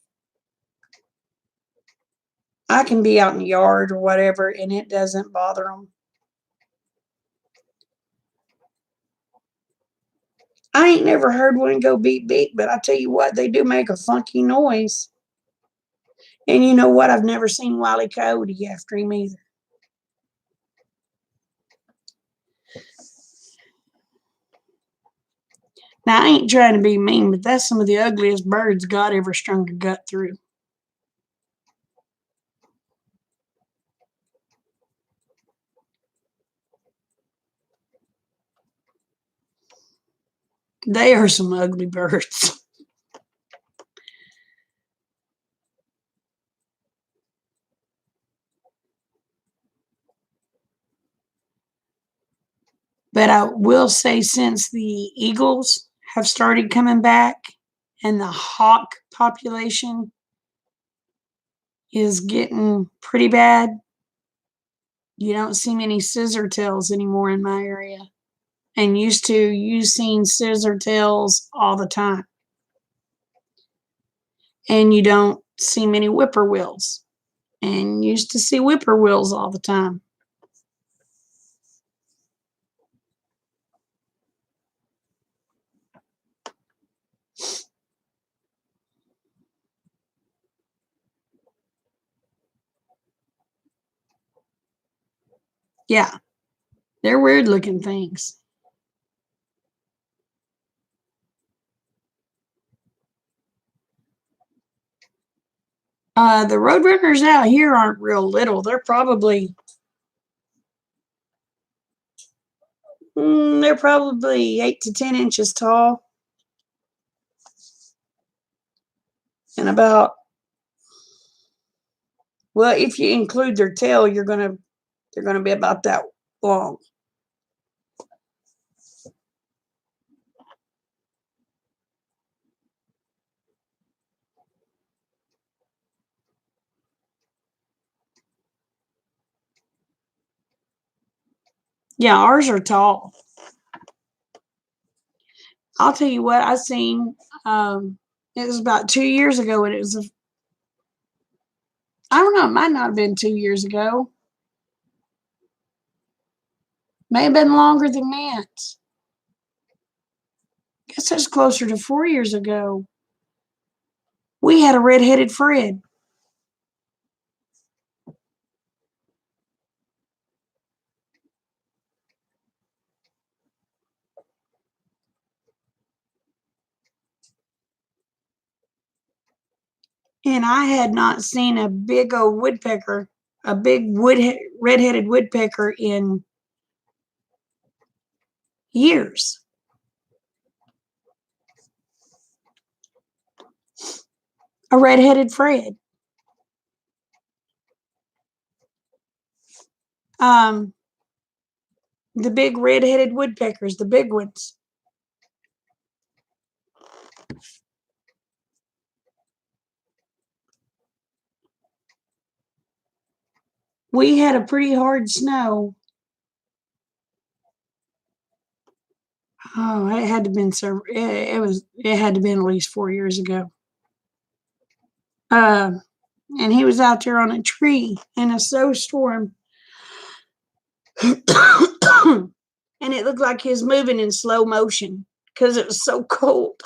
I can be out in the yard or whatever, and it doesn't bother them. I ain't never heard one go beep beep, but I tell you what, they do make a funky noise. And you know what? I've never seen Wile E. Coyote after him either. Now, I ain't trying to be mean, but that's some of the ugliest birds God ever strung a gut through. They are some ugly birds. But I will say, since the eagles have started coming back and the hawk population is getting pretty bad, you don't see many scissor tails anymore in my area. And used to, you seen scissor tails all the time. And you don't see many whippoorwills. And used to see whippoorwills all the time. Yeah, they're weird looking things. The roadrunners out here aren't real little. They're probably 8 to 10 inches tall, and about, well, if you include their tail, they're gonna be about that long. Yeah, ours are tall. I'll tell you what I seen. It was about 2 years ago, and it was I don't know, it might not have been 2 years ago. May have been longer than that. Guess that's closer to 4 years ago. We had a red-headed Fred. And I had not seen a big old woodpecker, a big red-headed woodpecker in years. A red-headed Fred. The big red-headed woodpeckers, the big ones. We had a pretty hard snow. Oh, it had to have been it had to have been at least 4 years ago. And he was out there on a tree in a snowstorm. And it looked like he was moving in slow motion because it was so cold.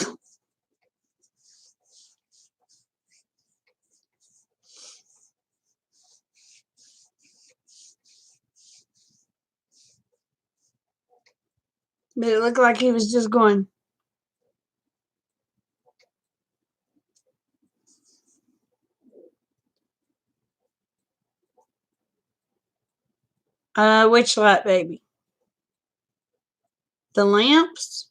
But it looked like he was just going. Which light, baby? The lamps?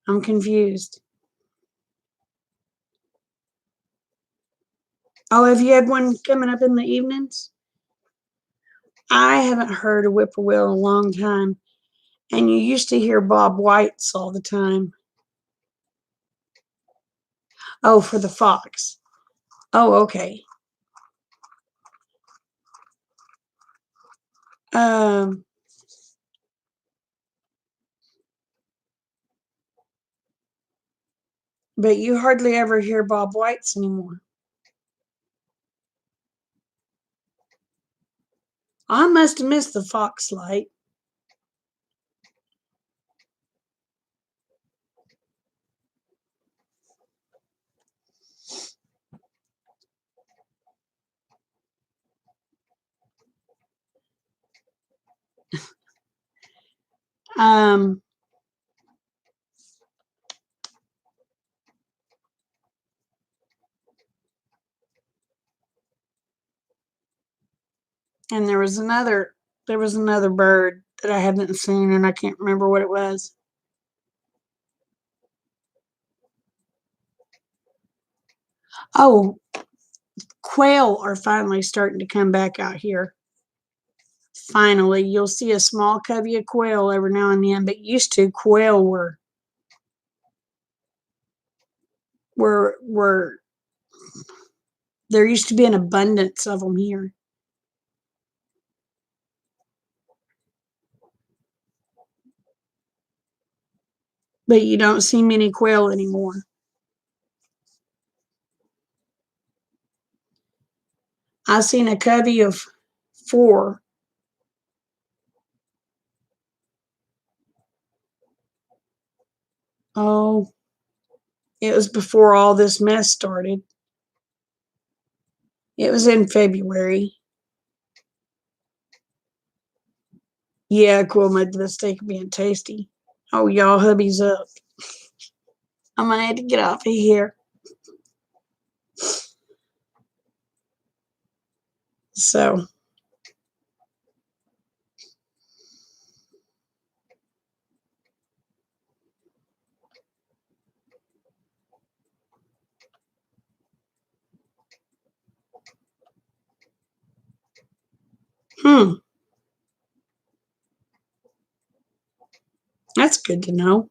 I'm confused. Oh, have you had one coming up in the evenings? I haven't heard a whippoorwill in a long time. And you used to hear Bob White's all the time. Oh, for the fox. Oh, okay. Um, but you hardly ever hear Bob White's anymore. I must have missed the fox light. Um, And there was another bird that I haven't seen, and I can't remember what it was. Oh, quail are finally starting to come back out here. Finally, you'll see a small covey of quail every now and then, but used to quail were there used to be an abundance of them here. But you don't see many quail anymore. I seen a covey of 4. Oh, it was before all this mess started. It was in February. Yeah, cool. Made the mistake of being tasty. Oh, y'all, hubby's up. I'm gonna have to get off of here. So, that's good to know.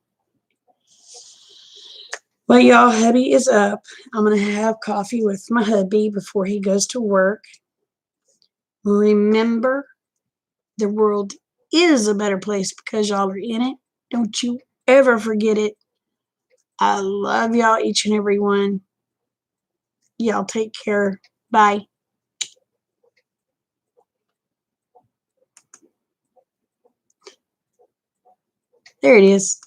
Well, y'all, hubby is up. I'm gonna have coffee with my hubby before he goes to work. Remember, the world is a better place because y'all are in it. Don't you ever forget it. I love y'all, each and every one. Y'all take care. Bye. There it is.